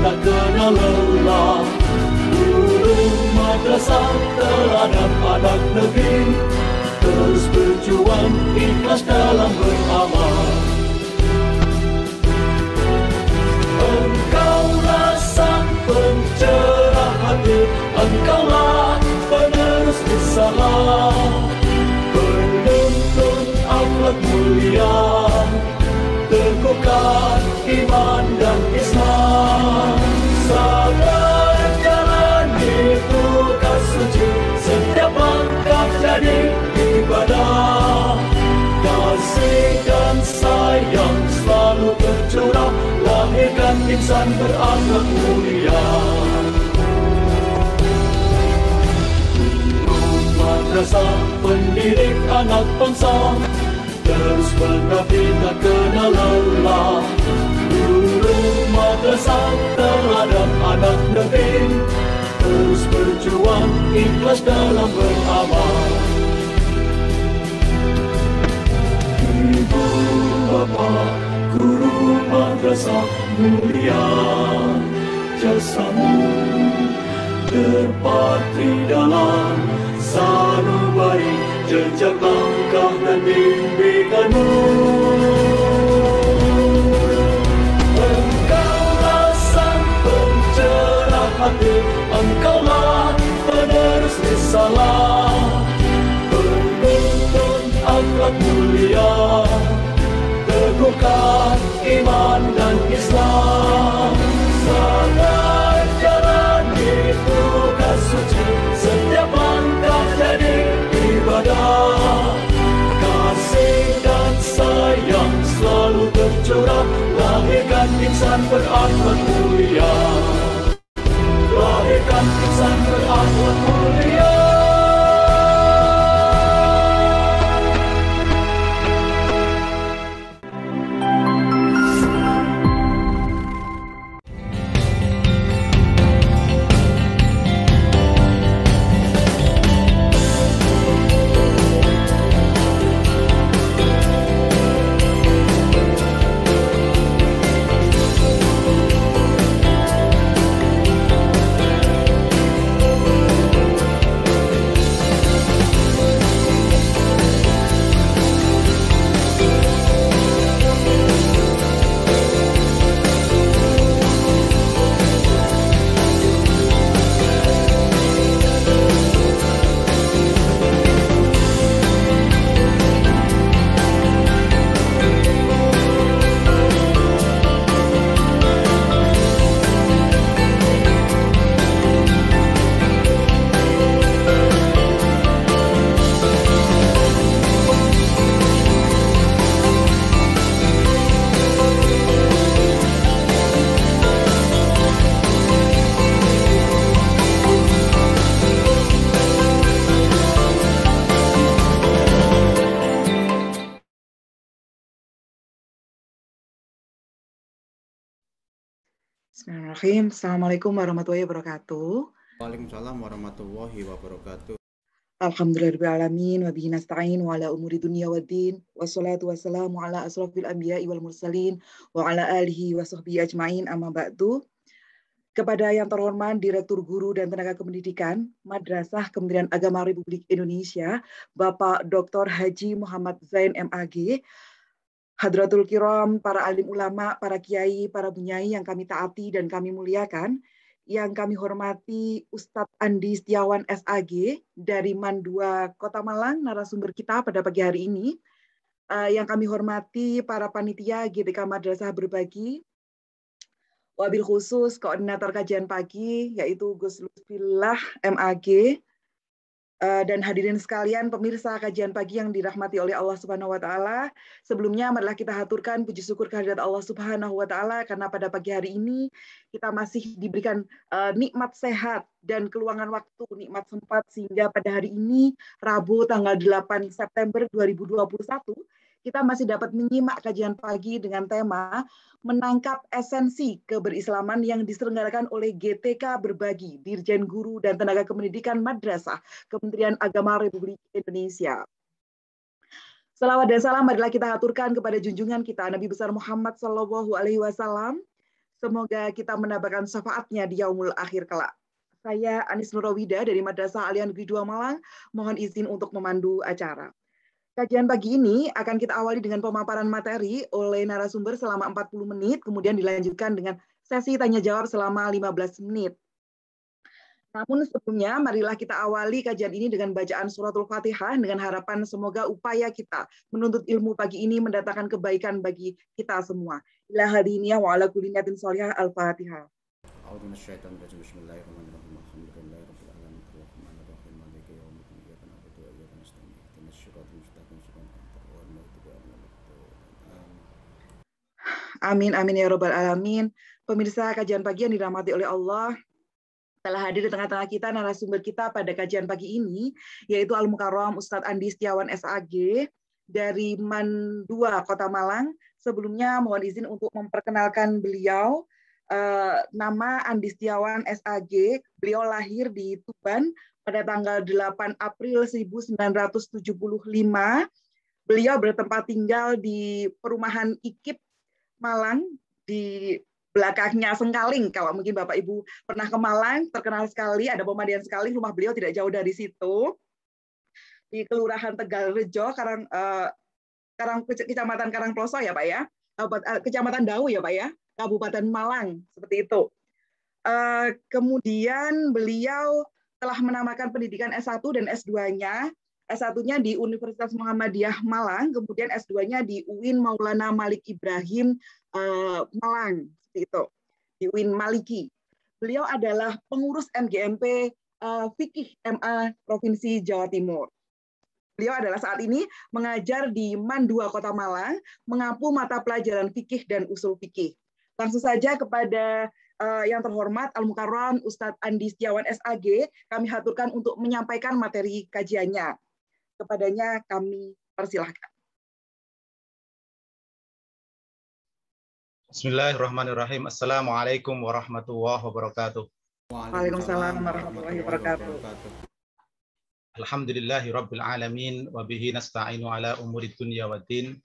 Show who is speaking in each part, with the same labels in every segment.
Speaker 1: tak kenal lelah. Guru madrasah teladan anak negeri, terus berjuang ikhlas dalam beramal. Engkaulah sang pencerah hati, engkaulah penerus risalah, penuntun akhlak mulia, teguhkan iman dan Islam. Sabar jalani tugas suci, setiap langkah jadi ibadah. Kasih dan sayang selalu tercurah, lahirkan insan berakhlak mulia. Guru madrasah pendidik anak bangsa, terus mengabdi tak kenal lelah. Guru madrasah teladan anak negeri, terus berjuang ikhlas dalam beramal. Ibu bapa guru madrasah mulia, jasamu terpatri dalam sanubari jejak langkah dan bimbinganmu. Engkaulah sang pencerah hati, engkaulah penerus risalah, penuntun akhlak mulia, teguhkan iman dan Islam. Sabar jalani tugas suci, setiap langkah jadi ibadah. Kasih dan sayang selalu tercurah, lahirkan insan berakhlak mulia. Lahirkan insan berakhlak mulia.
Speaker 2: Bismillahirrahmanirrahim. Assalamualaikum warahmatullahi wabarakatuh.
Speaker 3: Waalaikumsalam warahmatullahi wabarakatuh.
Speaker 2: Alhamdulillahirrahmanirrahim. Wa bihi nasta'in wa ala umuri dunya waddin. Wassalatu wassalamu ala asrafil anbiya'i wal mursalin wa ala alihi wa sahbihi ajma'in, amma ba'du. Kepada yang terhormat Direktur Guru dan Tenaga Kependidikan Madrasah Kementerian Agama Republik Indonesia, Bapak Dr. Haji Muhammad Zain MAG, Hadratul Kiram, para alim ulama, para kiai, para bunyai yang kami taati dan kami muliakan, yang kami hormati Ustadz Andi Setiawan SAG dari Mandua Kota Malang, narasumber kita pada pagi hari ini, yang kami hormati para panitia GTK Madrasah Berbagi, wabil khusus koordinator kajian pagi yaitu Gus Lutfillah MAG, dan hadirin sekalian pemirsa kajian pagi yang dirahmati oleh Allah Subhanahu wa taala. Sebelumnya marilah kita haturkan puji syukur kehadirat Allah Subhanahu wa taala karena pada pagi hari ini kita masih diberikan nikmat sehat dan keluangan waktu, nikmat sempat, sehingga pada hari ini Rabu tanggal 8 September 2021 kita masih dapat menyimak kajian pagi dengan tema menangkap esensi keberislaman yang diselenggarakan oleh GTK Berbagi, Dirjen Guru dan Tenaga Kependidikan Madrasah Kementerian Agama Republik Indonesia. Salawat dan salam marilah kita haturkan kepada junjungan kita Nabi besar Muhammad SAW. Semoga kita mendapatkan syafaatnya di yaumul akhir kelak. Saya Anis Nurawida dari Madrasah Aliyah Negeri 2 Malang, mohon izin untuk memandu acara. Kajian pagi ini akan kita awali dengan pemaparan materi oleh narasumber selama 40 menit, kemudian dilanjutkan dengan sesi tanya-jawab selama 15 menit. Namun sebelumnya, marilah kita awali kajian ini dengan bacaan suratul Fatihah dengan harapan semoga upaya kita menuntut ilmu pagi ini mendatangkan kebaikan bagi kita semua. Ila hadiniyah wa ala kulli niyatin sholihah. Al-Fatihah.
Speaker 3: A'udzu minasyaitonir rajim. Bismillahirrahmanirrahim. Alhamdulillahirabbil alamin. Arrahmanirrahim. Maliki yaumiddin. Iyyaka na'budu wa iyyaka nasta'in. Ihdinas siratal mustaqim.
Speaker 2: Amin amin ya rabbal alamin. Pemirsa kajian pagi yang dirahmati oleh Allah, telah hadir di tengah-tengah kita narasumber kita pada kajian pagi ini, yaitu Al-Mukarram Ustadz Andi Setiawan SAG dari MAN 2 Kota Malang. Sebelumnya mohon izin untuk memperkenalkan beliau. Nama Andi Setiawan SAG, beliau lahir di Tuban pada tanggal 8 April 1975. Beliau bertempat tinggal di perumahan IKIP Malang, di belakangnya Sengkaling. Kalau mungkin Bapak Ibu pernah ke Malang, terkenal sekali, ada pemandian Sengkaling, rumah beliau tidak jauh dari situ. Di Kelurahan Tegalrejo, Kecamatan Karangploso ya Pak ya, Kecamatan Dau ya Pak ya, Kabupaten Malang, seperti itu. Kemudian beliau telah menamakan pendidikan S1 dan S2-nya. S1-nya di Universitas Muhammadiyah Malang, kemudian S2-nya di UIN Maulana Malik Ibrahim Malang, seperti itu, di UIN Maliki. Beliau adalah pengurus MGMP Fikih MA Provinsi Jawa Timur. Beliau adalah saat ini mengajar di MAN 2 Kota Malang, mengampu mata pelajaran fikih dan usul fikih. Langsung saja kepada yang terhormat Al-Mukarram Ustadz Andi Setiawan SAG, kami haturkan untuk menyampaikan materi kajiannya. Kepadanya kami persilahkan.
Speaker 4: Bismillahirrahmanirrahim. Assalamualaikum warahmatullahi wabarakatuh.
Speaker 2: Waalaikumsalam warahmatullahi wabarakatuh.
Speaker 4: Alhamdulillahi rabbil alamin wa bihi nasta'inu ala umuri dunya waddin.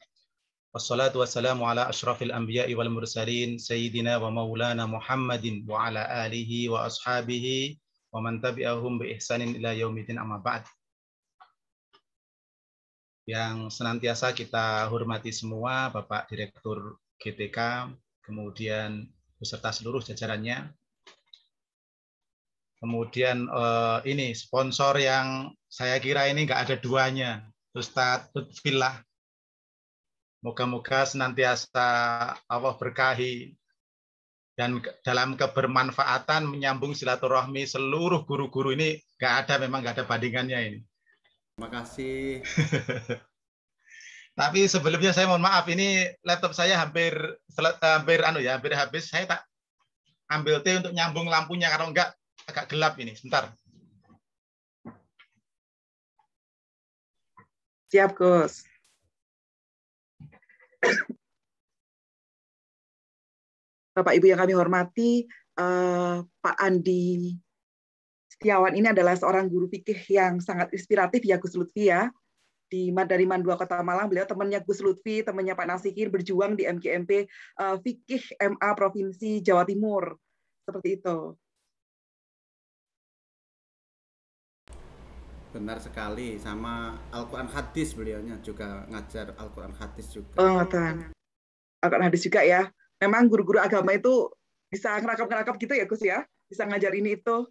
Speaker 4: Wassalatu wassalamu ala asyrafil anbiya'i wal mursalin sayyidina wa maulana Muhammadin wa ala alihi wa ashabihi wa man tabi'ahum bi ihsanin ila yaumiddin, amma ba'd. Yang senantiasa kita hormati semua, Bapak Direktur GTK, kemudian beserta seluruh jajarannya. Kemudian ini sponsor yang saya kira ini nggak ada duanya, Ustadz Lutfillah. Moga-moga senantiasa Allah berkahi dan dalam kebermanfaatan menyambung silaturahmi seluruh guru-guru ini nggak ada, memang nggak ada bandingannya ini.
Speaker 3: Terima kasih.
Speaker 4: Tapi sebelumnya saya mohon maaf, ini laptop saya hampir habis. Saya tak ambil T untuk nyambung lampunya, kalau enggak agak gelap ini. Sebentar.
Speaker 2: Siap, Gus. Bapak Ibu yang kami hormati, Pak Andi Setiawan ini adalah seorang guru fikih yang sangat inspiratif ya Gus Lutfi ya. Dari MAN 2 Kota Malang, beliau temannya Gus Lutfi, temannya Pak Nasikir, berjuang di MGMP Fikih MA Provinsi Jawa Timur. Seperti itu.
Speaker 3: Benar sekali, sama Al-Quran Hadis beliaunya juga ngajar Al-Quran Hadis juga.
Speaker 2: Oh, Al-Quran Hadis juga ya. Memang guru-guru agama itu bisa ngerakap-ngerakap gitu ya Gus ya? Bisa ngajar ini itu.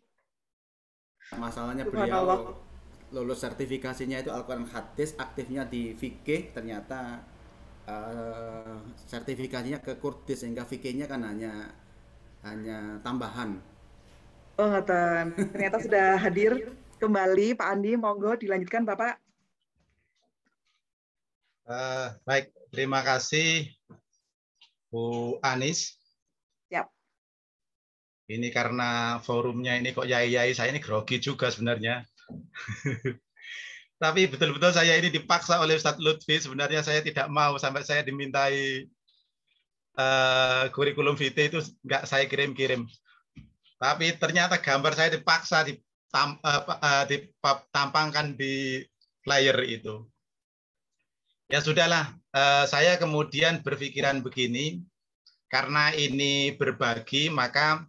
Speaker 3: Masalahnya beliau lulus sertifikasinya itu Al-Quran Hadis, aktifnya di fikih, ternyata sertifikasinya ke Kurdis, sehingga fikihnya kan hanya tambahan.
Speaker 2: Oh, ternyata sudah hadir kembali Pak Andi, monggo dilanjutkan Bapak.
Speaker 4: Baik, terima kasih Bu Anis.
Speaker 2: Siap.
Speaker 4: Ini karena forumnya ini kok yai-yai, saya ini grogi juga sebenarnya. Tapi betul-betul saya ini dipaksa oleh Ustadz Lutfi. Sebenarnya saya tidak mau, sampai saya dimintai kurikulum vitae itu nggak saya kirim-kirim. Tapi ternyata gambar saya dipaksa ditampangkan di flyer itu. Ya sudahlah, saya kemudian berpikiran begini, karena ini berbagi, maka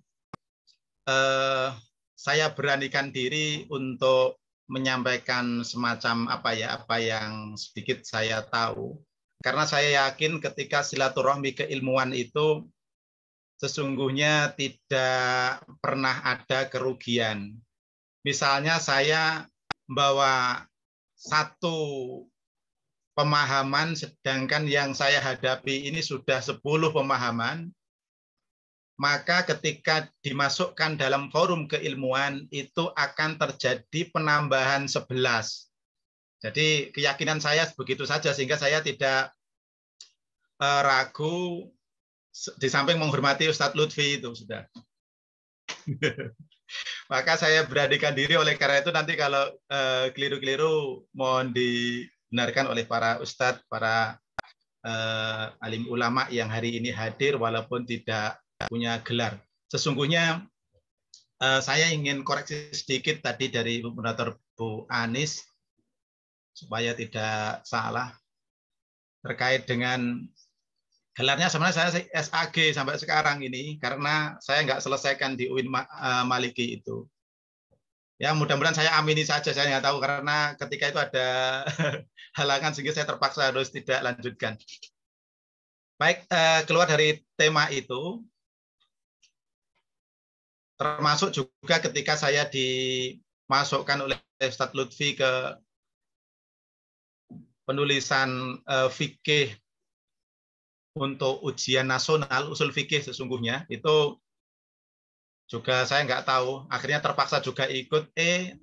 Speaker 4: saya beranikan diri untuk menyampaikan semacam apa yang sedikit saya tahu. Karena saya yakin ketika silaturahmi keilmuan itu sesungguhnya tidak pernah ada kerugian. Misalnya saya membawa satu pemahaman, sedangkan yang saya hadapi ini sudah 10 pemahaman, maka ketika dimasukkan dalam forum keilmuan itu akan terjadi penambahan 11. Jadi keyakinan saya begitu saja, sehingga saya tidak ragu, di samping menghormati Ustadz Lutfi itu sudah. Maka saya beranikan diri, oleh karena itu nanti kalau keliru-keliru mohon dibenarkan oleh para ustadz, para alim ulama yang hari ini hadir walaupun tidak punya gelar. Sesungguhnya saya ingin koreksi sedikit tadi dari moderator Bu Anis supaya tidak salah terkait dengan gelarnya. Sebenarnya saya SAG sampai sekarang ini karena saya nggak selesaikan di UIN Maliki itu. Ya mudah-mudahan saya amini saja, saya nggak tahu karena ketika itu ada halangan sehingga saya terpaksa harus tidak lanjutkan. Baik, keluar dari tema itu, termasuk juga ketika saya dimasukkan oleh Ustadz Lutfi ke penulisan fikih untuk ujian nasional, usul fikih sesungguhnya, itu juga saya nggak tahu. Akhirnya terpaksa juga ikut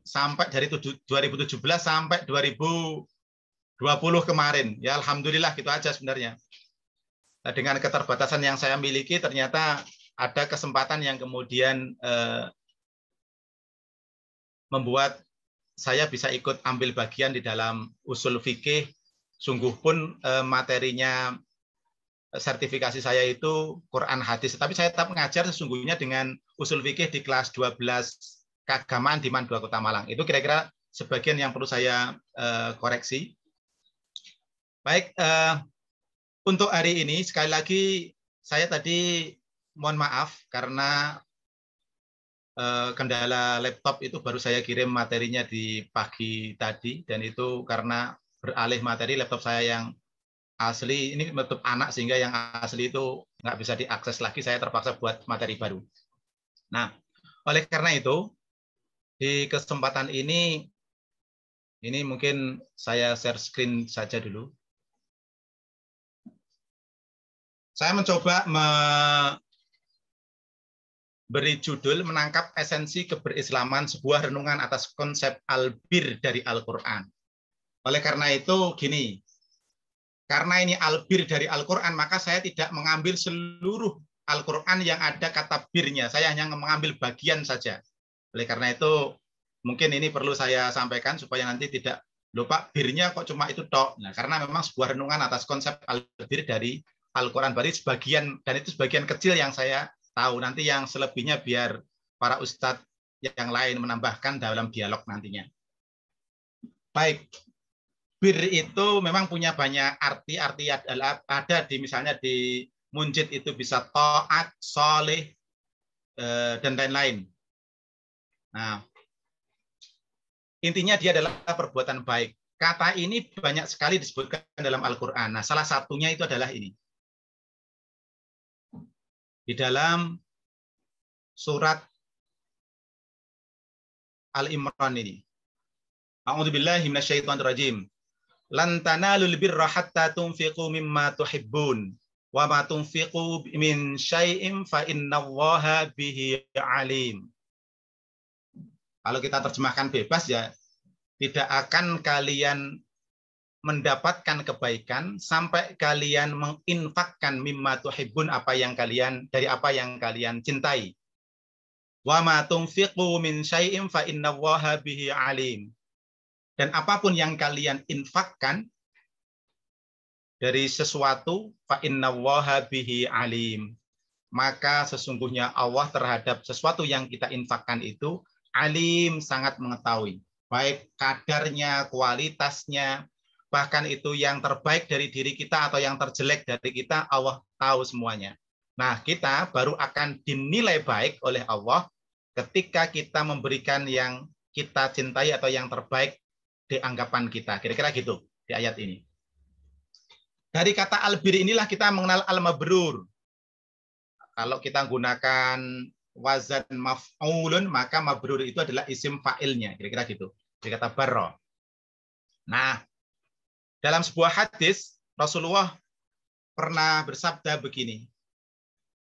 Speaker 4: sampai dari 2017 sampai 2020 kemarin. Ya alhamdulillah gitu aja sebenarnya. Nah, dengan keterbatasan yang saya miliki, ternyata ada kesempatan yang kemudian membuat saya bisa ikut ambil bagian di dalam usul fikih. Sungguh pun materinya sertifikasi saya itu Quran hadis, tapi saya tetap mengajar sesungguhnya dengan usul fikih di kelas 12 keagamaan di MAN 2 Kota Malang. Itu kira-kira sebagian yang perlu saya koreksi. Baik, untuk hari ini sekali lagi saya tadi mohon maaf karena kendala laptop itu baru saya kirim materinya di pagi tadi, dan itu karena beralih materi laptop saya yang asli ini laptop anak sehingga yang asli itu nggak bisa diakses lagi, saya terpaksa buat materi baru. Nah, oleh karena itu di kesempatan ini mungkin saya share screen saja dulu. Saya mencoba beri judul menangkap esensi keberislaman, sebuah renungan atas konsep albir dari Al-Quran. Oleh karena itu gini, karena ini albir dari Al-Quran, maka saya tidak mengambil seluruh Al-Quran yang ada kata birnya, saya hanya mengambil bagian saja. Oleh karena itu mungkin ini perlu saya sampaikan supaya nanti tidak lupa birnya kok cuma itu tok. Nah, karena memang sebuah renungan atas konsep albir dari Al-Quran, berarti sebagian, dan itu sebagian kecil yang saya tahu. Nanti yang selebihnya biar para ustadz yang lain menambahkan dalam dialog nantinya. Baik, bir itu memang punya banyak arti ada di misalnya di munjid itu bisa taat, soleh, dan lain-lain. Nah, intinya dia adalah perbuatan baik. Kata ini banyak sekali disebutkan dalam Al-Quran. Nah, salah satunya itu adalah ini. Di dalam surat Al-Imran ini. A'udzubillahi minasyaitonirrajim. Lan tanalul birra hatta tunfiqu mimma tuhibbun wa ma tunfiqu min syai'in fa innallaha bihi alim. Kalau kita terjemahkan bebas ya, tidak akan kalian mendapatkan kebaikan sampai kalian menginfakkan mimma tuhibbun, dari apa yang kalian cintai. Wa ma tunfiqu min syai'in fa innallaha bihi alim. Dan apapun yang kalian infakkan dari sesuatu, fa innallaha bihi alim. Maka sesungguhnya Allah terhadap sesuatu yang kita infakkan itu alim, sangat mengetahui. Baik kadarnya, kualitasnya, bahkan itu yang terbaik dari diri kita atau yang terjelek dari kita, Allah tahu semuanya. Nah, kita baru akan dinilai baik oleh Allah ketika kita memberikan yang kita cintai atau yang terbaik di anggapan kita. Kira-kira gitu di ayat ini. Dari kata albir inilah kita mengenal al-mabrur. Kalau kita gunakan wazan maf'ulun, maka mabrur itu adalah isim fa'ilnya. Kira-kira gitu. Dari kata barra. Nah, dalam sebuah hadis, Rasulullah pernah bersabda begini.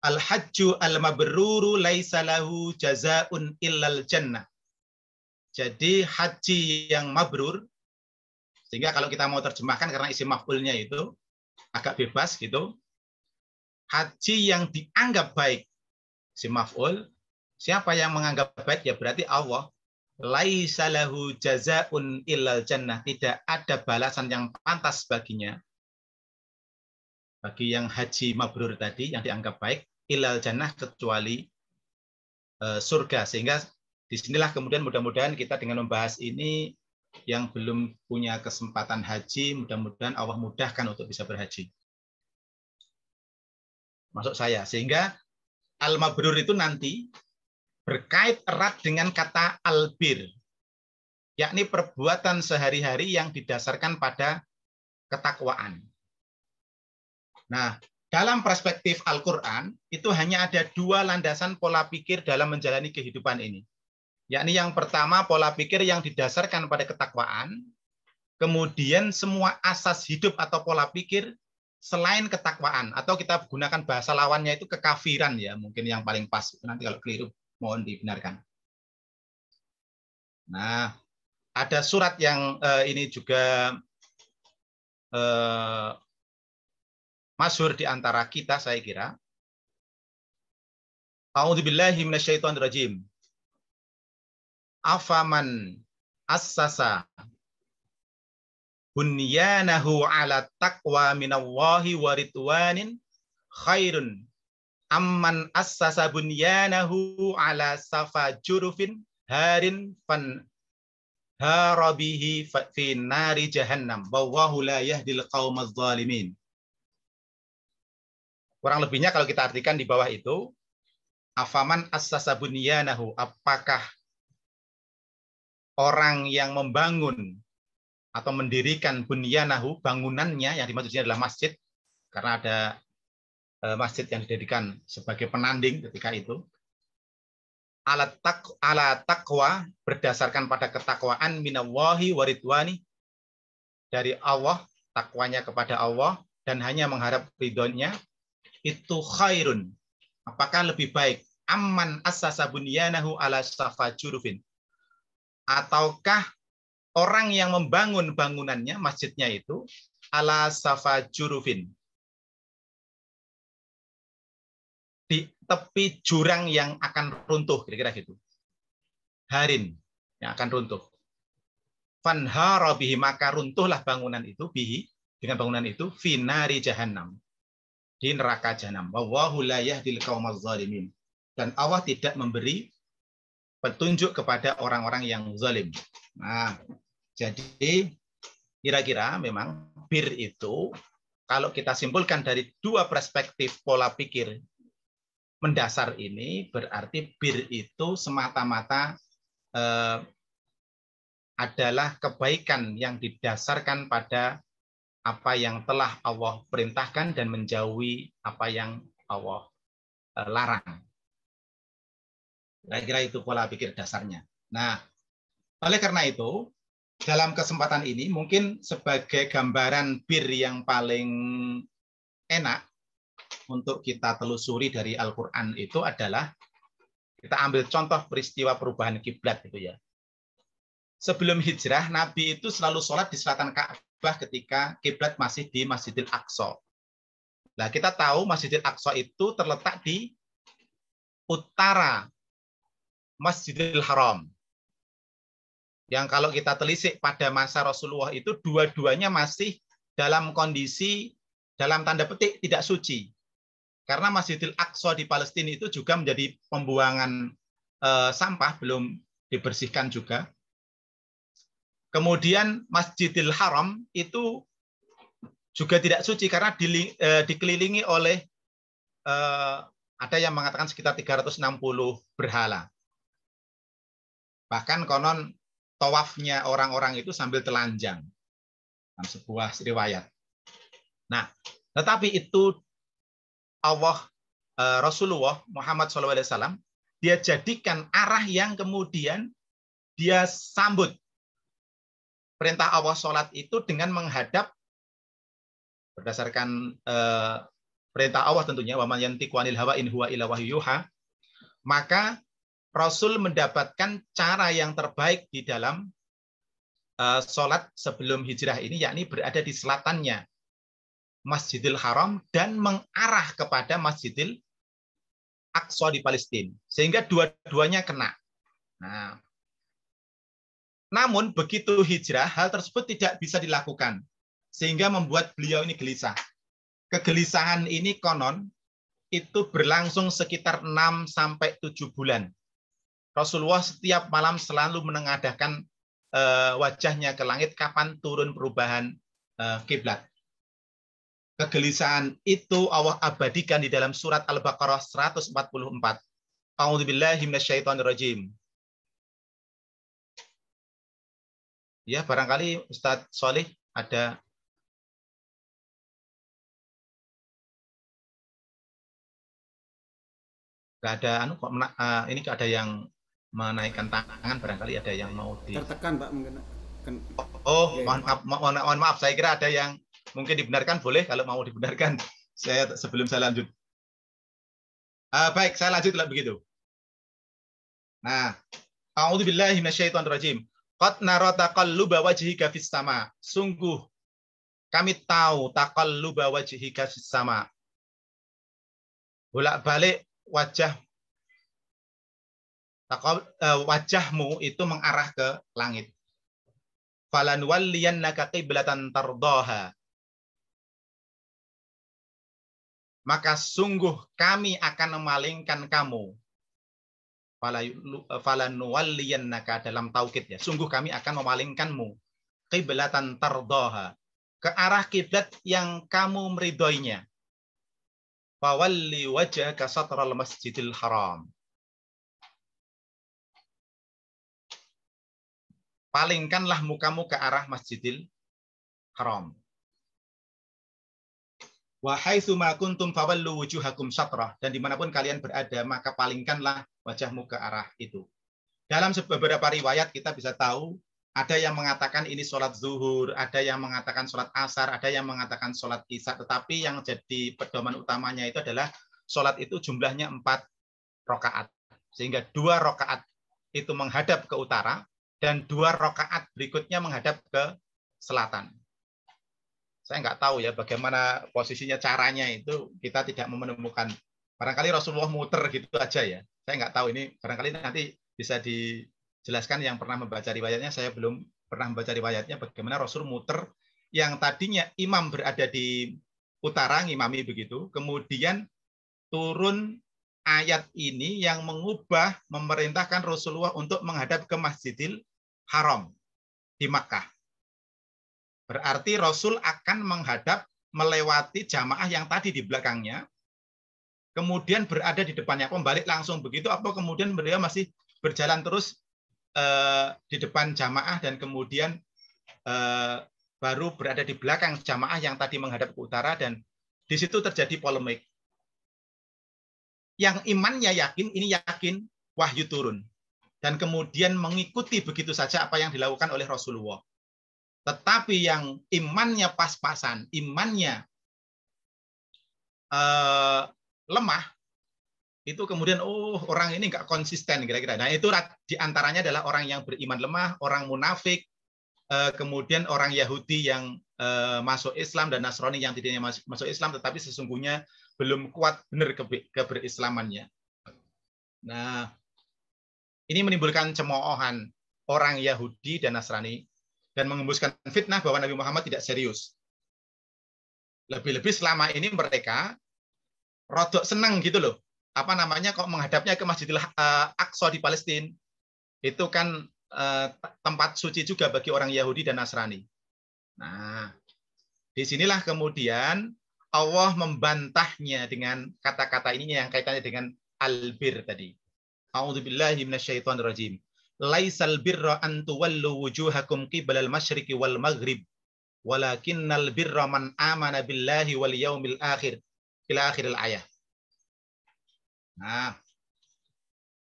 Speaker 4: Al-hajju al-mabruru laisa lahu jazaa'un illal jannah. Jadi haji yang mabrur, sehingga kalau kita mau terjemahkan karena isim maf'ulnya itu agak bebas gitu. Haji yang dianggap baik, isim maf'ul, siapa yang menganggap baik ya berarti Allah. Laisa lahu jazaa'un illal jannah, tidak ada balasan yang pantas baginya. Bagi yang haji mabrur tadi yang dianggap baik, illal jannah kecuali surga. Sehingga disinilah kemudian mudah-mudahan kita dengan membahas ini yang belum punya kesempatan haji, mudah-mudahan Allah mudahkan untuk bisa berhaji. Masuk saya. Sehingga al-mabrur itu nanti berkait erat dengan kata albir, yakni perbuatan sehari-hari yang didasarkan pada ketakwaan. Nah, dalam perspektif Al-Quran, itu hanya ada dua landasan pola pikir dalam menjalani kehidupan ini. Yakni yang pertama, pola pikir yang didasarkan pada ketakwaan, kemudian semua asas hidup atau pola pikir selain ketakwaan, atau kita gunakan bahasa lawannya itu kekafiran ya, mungkin yang paling pas. Nanti kalau keliru, mohon dibenarkan. Nah, ada surat yang ini juga masyhur di antara kita, saya kira. A'udzubillahi minasyaitonirrajim. Afaman assasa bunyanahu ala taqwa minallahi wa ridwanin khairun amman assasa bunyanahu ala safa jurufin harin fan harabihi fi nari jahannam wallahu la yahdil qaumaz zalimin. Kurang lebihnya kalau kita artikan di bawah itu, afaman assasa bunyanahu, apakah orang yang membangun atau mendirikan bunyanahu, bangunannya, yang dimaksudnya adalah masjid, karena ada masjid yang didirikan sebagai penanding ketika itu, ala taqwa, berdasarkan pada ketakwaan, minallahi wa ridwani, dari Allah, takwanya kepada Allah, dan hanya mengharap ridhonya, itu khairun. Apakah lebih baik? Amman assasa bunyanahu ala safa jurufin. Ataukah orang yang membangun bangunannya, masjidnya itu, ala safa jurufin, di tepi jurang yang akan runtuh, kira-kira gitu. Harin, yang akan runtuh. Fanhara bihi, maka runtuhlah bangunan itu, bihi, dengan bangunan itu, finari jahannam, di neraka jahanam. Wallahu la yahdil qaumaz zalimin. Dan Allah tidak memberi petunjuk kepada orang-orang yang zalim. Nah, jadi kira-kira memang bir itu, kalau kita simpulkan dari dua perspektif pola pikir mendasar ini, berarti bir itu semata-mata adalah kebaikan yang didasarkan pada apa yang telah Allah perintahkan dan menjauhi apa yang Allah larang. Kira-kira itu pola pikir dasarnya. Nah, oleh karena itu, dalam kesempatan ini mungkin sebagai gambaran bir yang paling enak untuk kita telusuri dari Al-Quran itu adalah kita ambil contoh peristiwa perubahan kiblat itu ya. Sebelum hijrah, Nabi itu selalu sholat di selatan Ka'bah ketika kiblat masih di Masjidil Aqsa. Nah, kita tahu Masjidil Aqsa itu terletak di utara Masjidil Haram. Yang kalau kita telisik pada masa Rasulullah itu dua-duanya masih dalam kondisi dalam tanda petik tidak suci. Karena Masjidil Aqsa di Palestina itu juga menjadi pembuangan sampah, belum dibersihkan juga. Kemudian Masjidil Haram itu juga tidak suci karena dikelilingi oleh ada yang mengatakan sekitar 360 berhala. Bahkan konon tawafnya orang-orang itu sambil telanjang. Dalam sebuah riwayat. Nah, tetapi itu Rasulullah Muhammad SAW, dia jadikan arah yang kemudian dia sambut. Perintah Allah sholat itu dengan menghadap, berdasarkan perintah Allah tentunya, wa man yantiqu anil hawa in huwa illa wahyu yuha, maka Rasul mendapatkan cara yang terbaik di dalam sholat sebelum hijrah ini, yakni berada di selatannya Masjidil Haram dan mengarah kepada Masjidil Aqsa di Palestina, sehingga dua-duanya kena. Nah, namun begitu hijrah, hal tersebut tidak bisa dilakukan, sehingga membuat beliau ini gelisah. Kegelisahan ini konon itu berlangsung sekitar 6 sampai 7 bulan. Rasulullah setiap malam selalu menengadahkan wajahnya ke langit kapan turun perubahan kiblat. Kegelisahan itu Allah abadikan di dalam surat Al-Baqarah 144. A'udzubillahi minasyaitonirrajim. Ya, barangkali Ustadz Solih ada. Nggak ada ini ada yang menaikkan tangan, barangkali ada yang mau
Speaker 3: tertekan, Pak, mungkin.
Speaker 4: Oh, mohon maaf, saya kira ada yang mungkin dibenarkan, boleh kalau mau dibenarkan. Sebelum saya lanjut. Baik, saya lanjut kalau begitu. Nah, a'udzubillahi minasyaitonirrajim. Qad nara taqalluba wajhika fis sama. Sungguh kami tahu taqalluba wajhika fis sama. Bolak-balik wajahmu itu mengarah ke langit. Falanwalliyannaka qiblatan tardaha. Maka sungguh kami akan memalingkan kamu. Falanuwalliyannaka dalam taukid ya. Sungguh kami akan memalingkanmu qiblatan tardaha, ke arah kiblat yang kamu meridhoinya. Fawalli wajhaka satral masjidil haram. Palingkanlah mukamu ke arah Masjidil Haram. Wa haitsu ma kuntum fawallu wujuhakum syatrah, dan dimanapun kalian berada maka palingkanlah wajahmu ke arah itu. Dalam beberapa riwayat kita bisa tahu ada yang mengatakan ini sholat zuhur, ada yang mengatakan sholat asar, ada yang mengatakan sholat isya, tetapi yang jadi pedoman utamanya itu adalah sholat itu jumlahnya 4 rakaat, sehingga 2 rakaat itu menghadap ke utara dan 2 rakaat berikutnya menghadap ke selatan. Saya nggak tahu ya bagaimana posisinya, caranya itu kita tidak menemukan. Barangkali Rasulullah muter gitu aja ya. Saya nggak tahu, ini barangkali nanti bisa dijelaskan yang pernah membaca riwayatnya. Saya belum pernah membaca riwayatnya bagaimana Rasul muter yang tadinya imam berada di utara, ngimami begitu, kemudian turun ayat ini yang mengubah, memerintahkan Rasulullah untuk menghadap ke Masjidil Haram di Makkah. Berarti Rasul akan menghadap melewati jamaah yang tadi di belakangnya, kemudian berada di depannya. Pembalik langsung begitu, apa kemudian beliau masih berjalan terus di depan jamaah dan kemudian baru berada di belakang jamaah yang tadi menghadap ke utara, dan di situ terjadi polemik. Yang imannya yakin, ini yakin wahyu turun. Dan kemudian mengikuti begitu saja apa yang dilakukan oleh Rasulullah. Tetapi yang imannya pas-pasan, imannya lemah, itu kemudian orang ini nggak konsisten kira-kira. Nah itu diantaranya adalah orang yang beriman lemah, orang munafik, kemudian orang Yahudi yang masuk Islam dan Nasrani yang tidak masuk Islam, tetapi sesungguhnya belum kuat benar keberislamannya. Nah, ini menimbulkan cemoohan orang Yahudi dan Nasrani dan mengembuskan fitnah bahwa Nabi Muhammad tidak serius. Lebih-lebih selama ini mereka rodok senang gitu loh. Apa namanya, kok menghadapnya ke Masjidil Aqsa di Palestina. Itu kan tempat suci juga bagi orang Yahudi dan Nasrani. Nah, disinilah kemudian Allah membantahnya dengan kata-kata ini yang kaitannya dengan albir tadi. A'udzubillahi minasyaitonirrajim. Laisal birra an tuwallu wujuhakum qiblal masyriqi wal maghrib, walakinnal birra man amana billahi wal yaumil akhir. Ila akhiril ayat. Nah,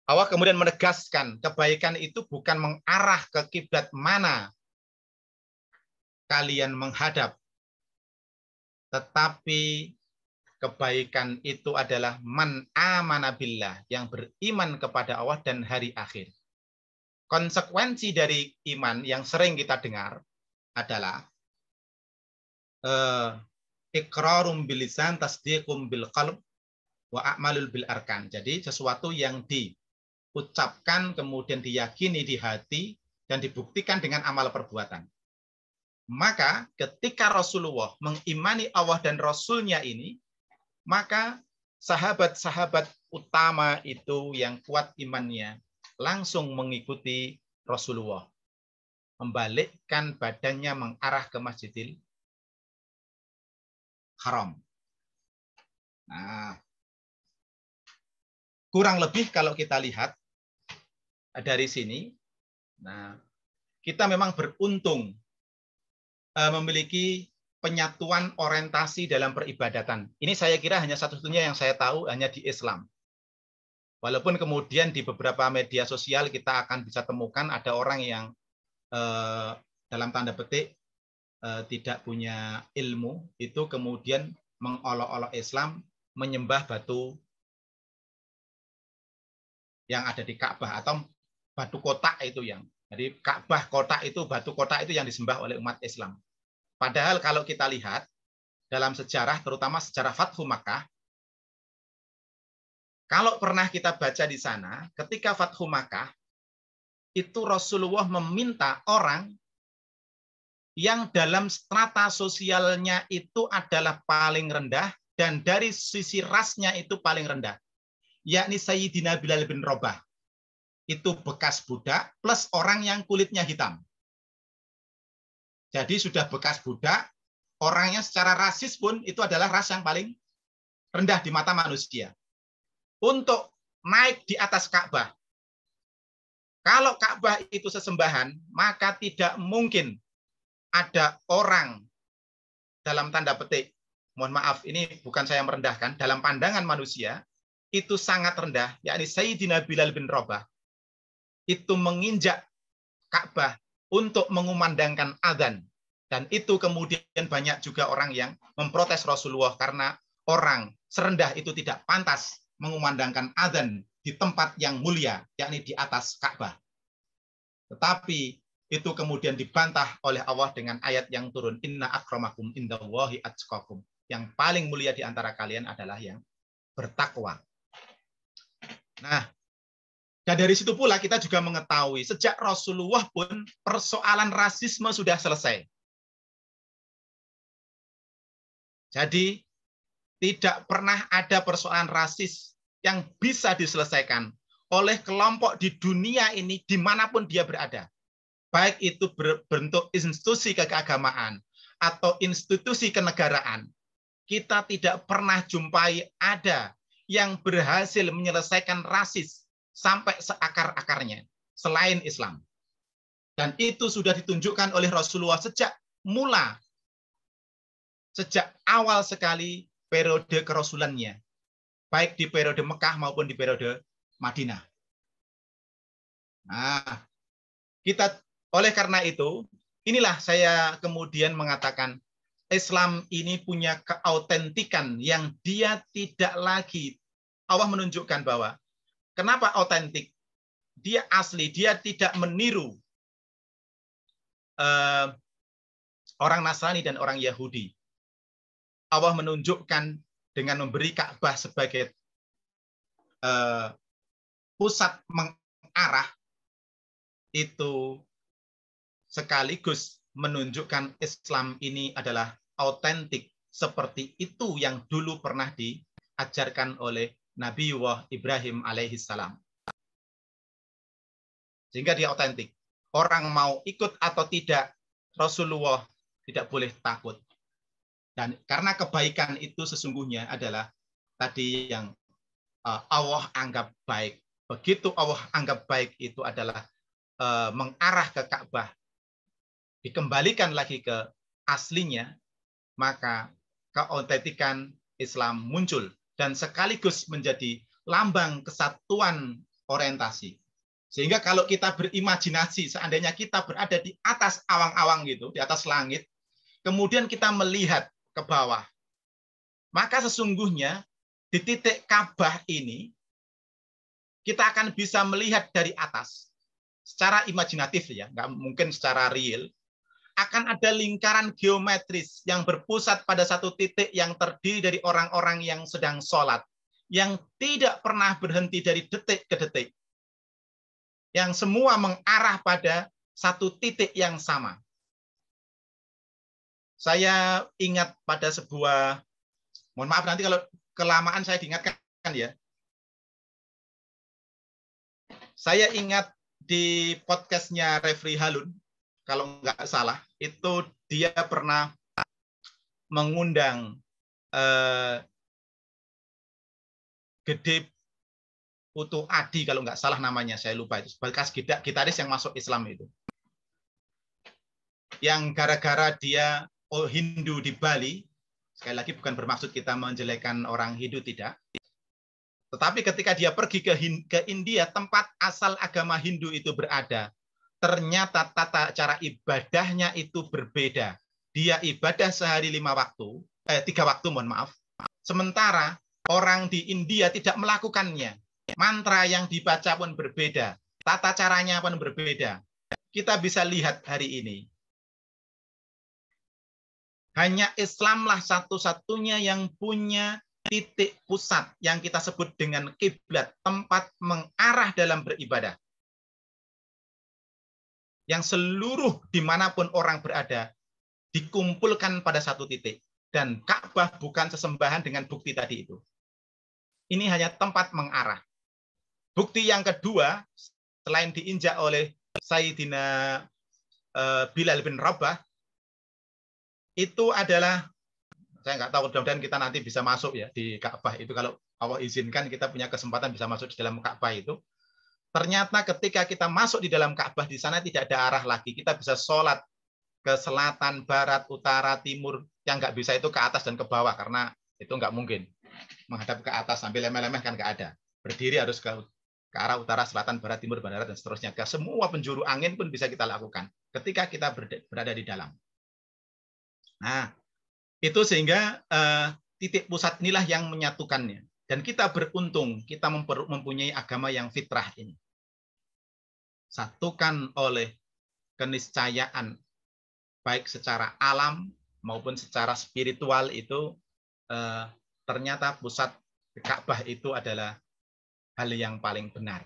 Speaker 4: Allah kemudian menegaskan kebaikan itu bukan mengarah ke kiblat mana kalian menghadap, tetapi kebaikan itu adalah man amana billah, yang beriman kepada Allah dan hari akhir. Konsekuensi dari iman yang sering kita dengar adalah iqrarum bil lisan tasdiqum bil qalb wa a'malul bil arkan. Jadi sesuatu yang diucapkan kemudian diyakini di hati dan dibuktikan dengan amal perbuatan. Maka ketika Rasulullah mengimani Allah dan Rasulnya ini, maka sahabat-sahabat utama itu yang kuat imannya langsung mengikuti Rasulullah, membalikkan badannya mengarah ke Masjidil Haram. Nah, kurang lebih kalau kita lihat dari sini, nah, kita memang beruntung memiliki penyatuan orientasi dalam peribadatan. Ini saya kira hanya satu-satunya yang saya tahu hanya di Islam. Walaupun kemudian di beberapa media sosial kita akan bisa temukan ada orang yang dalam tanda petik tidak punya ilmu, itu kemudian mengolok-olok Islam, menyembah batu yang ada di Ka'bah atau batu kotak itu yang. Jadi Ka'bah kotak itu, batu kotak itu yang disembah oleh umat Islam. Padahal kalau kita lihat dalam sejarah, terutama sejarah Fathu Makkah, kalau pernah kita baca di sana, ketika Fathu Makkah, itu Rasulullah meminta orang yang dalam strata sosialnya itu adalah paling rendah dan dari sisi rasnya itu paling rendah, yakni Sayyidina Bilal bin Rabah. Itu bekas budak plus orang yang kulitnya hitam. Jadi sudah bekas budak, orangnya secara rasis pun itu adalah ras yang paling rendah di mata manusia. Untuk naik di atas Ka'bah. Kalau Ka'bah itu sesembahan, maka tidak mungkin ada orang dalam tanda petik, mohon maaf, ini bukan saya merendahkan, dalam pandangan manusia, itu sangat rendah, yakni Sayyidina Bilal bin Rabah, itu menginjak Ka'bah untuk mengumandangkan adzan. Dan itu kemudian banyak juga orang yang memprotes Rasulullah karena orang serendah itu tidak pantas mengumandangkan adzan di tempat yang mulia, yakni di atas Ka'bah. Tetapi itu kemudian dibantah oleh Allah dengan ayat yang turun, inna akramakum indallahi atqakum. Yang paling mulia di antara kalian adalah yang bertakwa. Nah, dan dari situ pula kita juga mengetahui sejak Rasulullah pun persoalan rasisme sudah selesai. Jadi tidak pernah ada persoalan rasis yang bisa diselesaikan oleh kelompok di dunia ini dimanapun dia berada. Baik itu berbentuk institusi keagamaan atau institusi kenegaraan. Kita tidak pernah jumpai ada yang berhasil menyelesaikan rasis sampai seakar-akarnya selain Islam. Dan itu sudah ditunjukkan oleh Rasulullah sejak awal sekali periode kerasulannya, baik di periode Mekah maupun di periode Madinah. Nah, oleh karena itu, inilah saya kemudian mengatakan Islam ini punya keautentikan yang dia tidak lagi, Allah menunjukkan bahwa kenapa autentik? Dia asli, dia tidak meniru orang Nasrani dan orang Yahudi. Allah menunjukkan dengan memberi Ka'bah sebagai pusat mengarah, itu sekaligus menunjukkan Islam ini adalah autentik seperti itu yang dulu pernah diajarkan oleh Nabiullah Ibrahim alaihissalam. Sehingga dia autentik. Orang mau ikut atau tidak, Rasulullah tidak boleh takut. Dan karena kebaikan itu sesungguhnya adalah tadi yang Allah anggap baik. Begitu Allah anggap baik itu adalah mengarah ke Ka'bah, dikembalikan lagi ke aslinya, maka keautentikan Islam muncul dan sekaligus menjadi lambang kesatuan orientasi. Sehingga kalau kita berimajinasi, seandainya kita berada di atas awang-awang gitu, di atas langit, kemudian kita melihat ke bawah, maka sesungguhnya di titik Ka'bah ini kita akan bisa melihat dari atas secara imajinatif ya, nggak mungkin secara real, akan ada lingkaran geometris yang berpusat pada satu titik yang terdiri dari orang-orang yang sedang sholat, yang tidak pernah berhenti dari detik ke detik, yang semua mengarah pada satu titik yang sama. Saya ingat pada sebuah, mohon maaf nanti kalau kelamaan saya diingatkan ya. Saya ingat di podcastnya Refri Halun, kalau nggak salah, itu dia pernah mengundang Gede Putu Adi, kalau nggak salah namanya, saya lupa itu, bekas gitaris yang masuk Islam itu. Yang gara-gara dia Hindu di Bali, sekali lagi bukan bermaksud kita menjelekkan orang Hindu, tidak. Tetapi ketika dia pergi ke India, tempat asal agama Hindu itu berada, ternyata tata cara ibadahnya itu berbeda. Dia ibadah sehari 3 waktu, mohon maaf. Sementara orang di India tidak melakukannya. Mantra yang dibaca pun berbeda. Tata caranya pun berbeda. Kita bisa lihat hari ini. Hanya Islamlah satu-satunya yang punya titik pusat yang kita sebut dengan kiblat, tempat mengarah dalam beribadah. Yang seluruh dimanapun orang berada, dikumpulkan pada satu titik. Dan Ka'bah bukan sesembahan dengan bukti tadi itu. Ini hanya tempat mengarah. Bukti yang kedua, selain diinjak oleh Sayyidina Bilal bin Rabah, itu adalah, saya nggak tahu, mudah-mudahan kita nanti bisa masuk ya di Ka'bah itu, kalau Allah izinkan kita punya kesempatan bisa masuk di dalam Ka'bah itu. Ternyata ketika kita masuk di dalam Ka'bah, di sana tidak ada arah lagi. Kita bisa sholat ke selatan, barat, utara, timur. Yang nggak bisa itu ke atas dan ke bawah, karena itu nggak mungkin. Menghadap ke atas sambil lemeh-lemeh kan nggak ada. Berdiri harus ke arah utara, selatan, barat, timur, barat, dan seterusnya. Ke semua penjuru angin pun bisa kita lakukan ketika kita berada di dalam. Nah, itu sehingga titik pusat inilah yang menyatukannya. Dan kita beruntung, kita mempunyai agama yang fitrah ini. Satukan oleh keniscayaan, baik secara alam maupun secara spiritual itu, ternyata pusat Ka'bah itu adalah hal yang paling benar.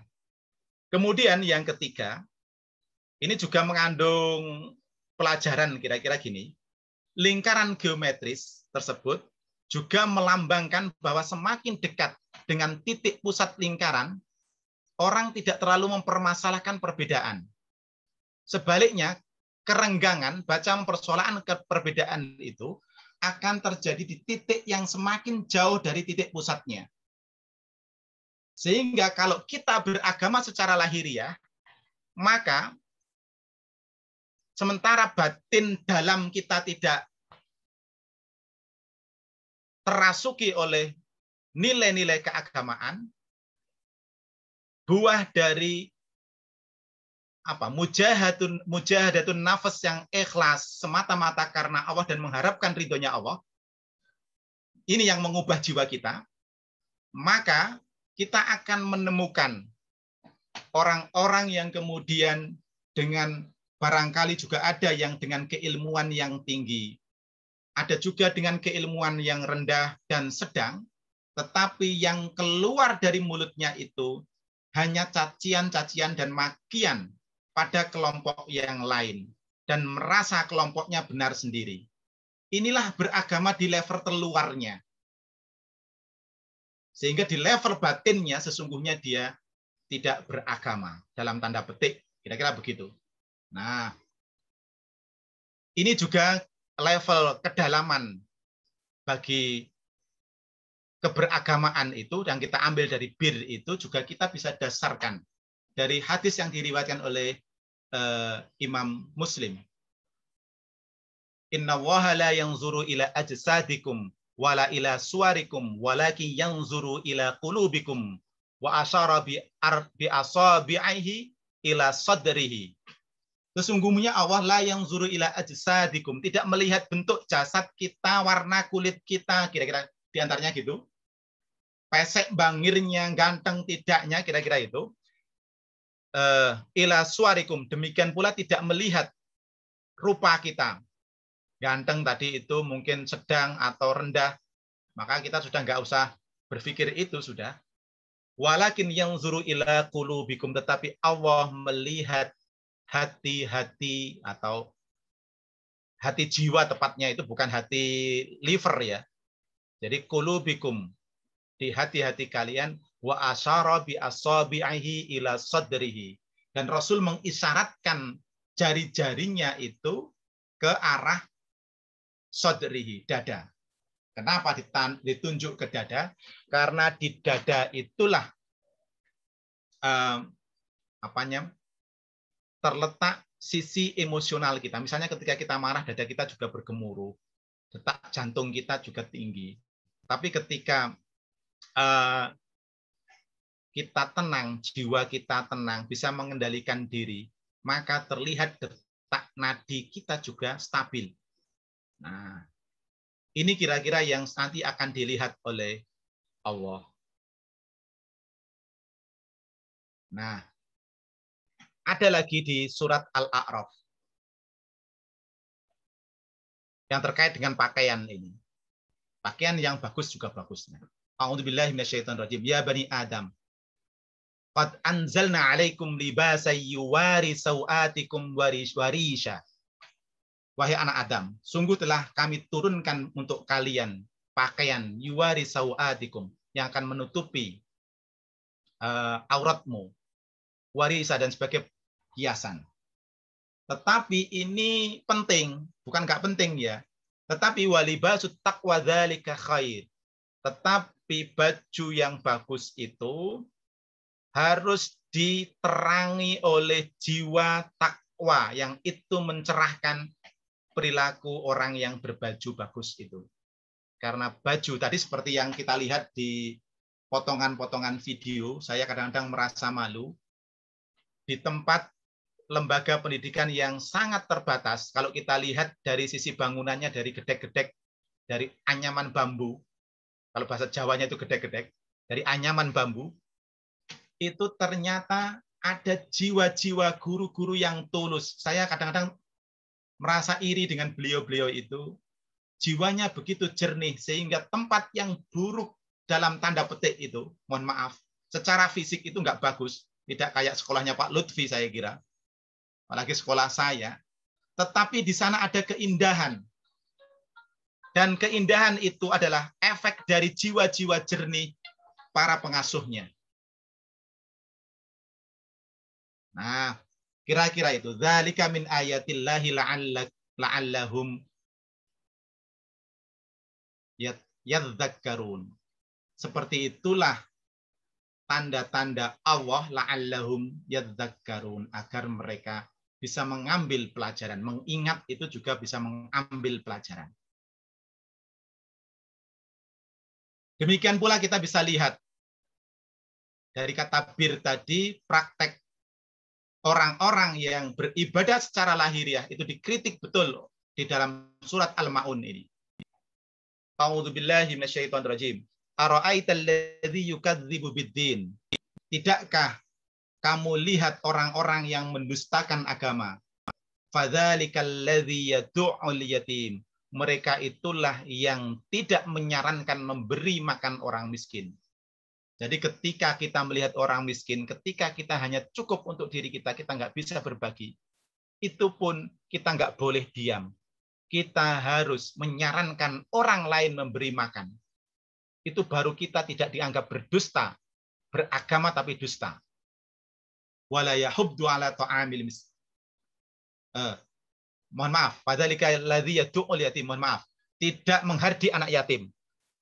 Speaker 4: Kemudian yang ketiga, ini juga mengandung pelajaran kira-kira gini. Lingkaran geometris tersebut juga melambangkan bahwa semakin dekat dengan titik pusat lingkaran, orang tidak terlalu mempermasalahkan perbedaan. Sebaliknya, kerenggangan, baca mempersoalkan perbedaan itu akan terjadi di titik yang semakin jauh dari titik pusatnya. Sehingga kalau kita beragama secara lahiriah, maka sementara batin dalam kita tidak terasuki oleh nilai-nilai keagamaan, buah dari mujahadatun nafas yang ikhlas semata-mata karena Allah dan mengharapkan ridhonya Allah, ini yang mengubah jiwa kita, maka kita akan menemukan orang-orang yang kemudian dengan barangkali juga ada yang dengan keilmuan yang tinggi, ada juga dengan keilmuan yang rendah dan sedang, tetapi yang keluar dari mulutnya itu hanya cacian-cacian dan makian pada kelompok yang lain dan merasa kelompoknya benar sendiri. Inilah beragama di level terluarnya. Sehingga di level batinnya sesungguhnya dia tidak beragama, dalam tanda petik, kira-kira begitu. Nah, ini juga level kedalaman bagi keberagamaan itu yang kita ambil dari bir itu juga kita bisa dasarkan dari hadis yang diriwayatkan oleh Imam Muslim. Inna Allaha la yanzuru ila ajsadikum wala ila suwarikum walakin yanzuru ila qulubikum wa asyara bi asabi'ihi ila sadrihi. Sesungguhnya Allah la yanzuru ila ajsadikum, tidak melihat bentuk jasad kita, warna kulit kita, kira-kira diantaranya gitu. Pesek bangirnya, ganteng tidaknya, kira-kira itu. Ila suwarikum, demikian pula tidak melihat rupa kita. Ganteng tadi itu mungkin sedang atau rendah, maka kita sudah nggak usah berpikir itu sudah. Walakin yanzuru ila qulubikum, tetapi Allah melihat hati-hati atau hati jiwa tepatnya, itu bukan hati liver ya. Jadi qulubikum, di hati-hati kalian, wa asyara bi asabi'ihi ila sadrihi, dan Rasul mengisyaratkan jari-jarinya itu ke arah sadrihi, dada. Kenapa ditunjuk ke dada? Karena di dada itulah terletak sisi emosional kita. Misalnya ketika kita marah, dada kita juga bergemuruh, detak jantung kita juga tinggi. Tapi ketika kita tenang, jiwa kita tenang, bisa mengendalikan diri, maka terlihat detak nadi kita juga stabil. Nah, ini kira-kira yang nanti akan dilihat oleh Allah. Nah, ada lagi di surat Al-A'raf yang terkait dengan pakaian ini. Pakaian yang bagus juga bagusnya. A'udzubillahi minasyaitonirrajim. Ya bani Adam, qad anzalna 'alaikum libasan yuwari sawatikum warisha. Wahai anak Adam, sungguh telah kami turunkan untuk kalian pakaian yuwari sawatikum, yang akan menutupi auratmu, warisa, dan sebagai hiasan. Tetapi ini penting, bukan nggak penting ya. Tetapi walibasut taqwa dzalika khair. Tetapi baju yang bagus itu harus diterangi oleh jiwa takwa, yang itu mencerahkan perilaku orang yang berbaju bagus itu. Karena baju tadi seperti yang kita lihat di potongan-potongan video, saya kadang-kadang merasa malu di tempat lembaga pendidikan yang sangat terbatas. Kalau kita lihat dari sisi bangunannya, dari gedek-gedek, dari anyaman bambu, kalau bahasa Jawanya itu gedek-gedek, dari anyaman bambu, itu ternyata ada jiwa-jiwa guru-guru yang tulus. Saya kadang-kadang merasa iri dengan beliau-beliau itu. Jiwanya begitu jernih, sehingga tempat yang buruk dalam tanda petik itu, mohon maaf, secara fisik itu nggak bagus. Tidak kayak sekolahnya Pak Lutfi, saya kira. Apalagi sekolah saya. Tetapi di sana ada keindahan. Dan keindahan itu adalah efek dari jiwa-jiwa jernih para pengasuhnya. Nah, kira-kira itu. Dzalika min ayatillahi la'allahum yadzakkarun. Seperti itulah tanda-tanda Allah, la'allahum yadzakkarun, agar mereka bisa mengambil pelajaran. Mengingat itu juga bisa mengambil pelajaran. Demikian pula kita bisa lihat dari kata bir tadi, praktek orang-orang yang beribadah secara lahiriah itu dikritik betul di dalam surat Al-Ma'un ini. A'udzubillahi minasyaitonirrajim. Ara'aital ladzi yukadzibu biddin. Tidakkah kamu lihat orang-orang yang mendustakan agama? Fadzalikal ladzi yad'ul yatim. Mereka itulah yang tidak menyarankan memberi makan orang miskin. Jadi ketika kita melihat orang miskin, ketika kita hanya cukup untuk diri kita, kita nggak bisa berbagi. Itu pun kita nggak boleh diam. Kita harus menyarankan orang lain memberi makan. Itu baru kita tidak dianggap berdusta, beragama tapi dusta. Wala yahuddu ala ta'amil miskin. Mohon maaf, fadzalika alladzi yad'ul yatim. Mohon maaf. tidak menghardi anak yatim,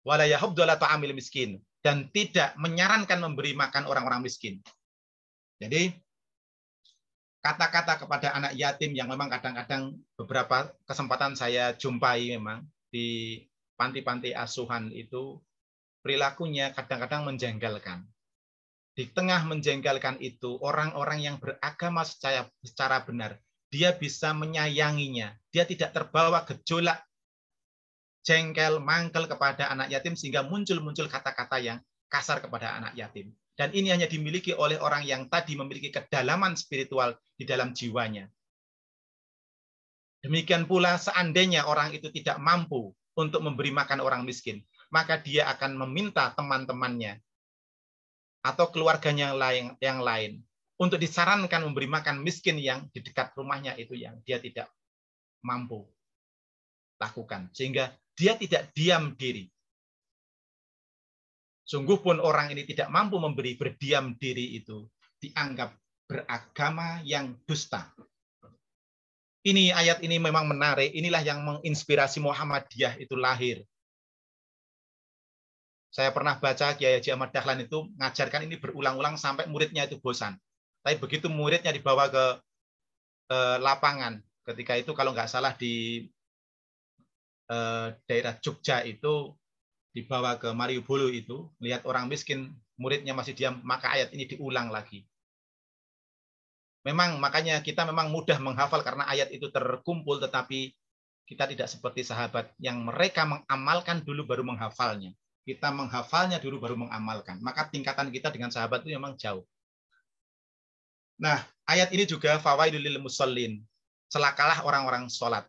Speaker 4: wala yahuddu ala ta'amil miskin, dan tidak menyarankan memberi makan orang-orang miskin. Jadi kata-kata kepada anak yatim yang memang kadang-kadang beberapa kesempatan saya jumpai memang di panti-panti asuhan itu perilakunya kadang-kadang menjengkelkan. Di tengah menjengkelkan itu, orang-orang yang beragama secara benar, dia bisa menyayanginya. Dia tidak terbawa gejolak, jengkel, mangkel kepada anak yatim, sehingga muncul kata-kata yang kasar kepada anak yatim. Dan ini hanya dimiliki oleh orang yang tadi memiliki kedalaman spiritual di dalam jiwanya. Demikian pula seandainya orang itu tidak mampu untuk memberi makan orang miskin, maka dia akan meminta teman-temannya atau keluarganya yang lain untuk disarankan memberi makan miskin yang di dekat rumahnya itu yang dia tidak mampu lakukan. Sehingga dia tidak diam diri. Sungguh pun orang ini tidak mampu memberi, berdiam diri itu dianggap beragama yang dusta. Ini ayat ini memang menarik. Inilah yang menginspirasi Muhammadiyah itu lahir. Saya pernah baca Kiai Haji Ahmad Dahlan itu mengajarkan ini berulang-ulang sampai muridnya itu bosan. Tapi begitu muridnya dibawa ke lapangan, ketika itu kalau nggak salah di daerah Jogja itu dibawa ke Malioboro itu, lihat orang miskin, muridnya masih diam, maka ayat ini diulang lagi. Memang makanya kita memang mudah menghafal karena ayat itu terkumpul, tetapi kita tidak seperti sahabat yang mereka mengamalkan dulu baru menghafalnya. Kita menghafalnya dulu baru mengamalkan. Maka tingkatan kita dengan sahabat itu memang jauh. Nah, ayat ini juga fawailul lil musallin. Celakalah orang-orang salat.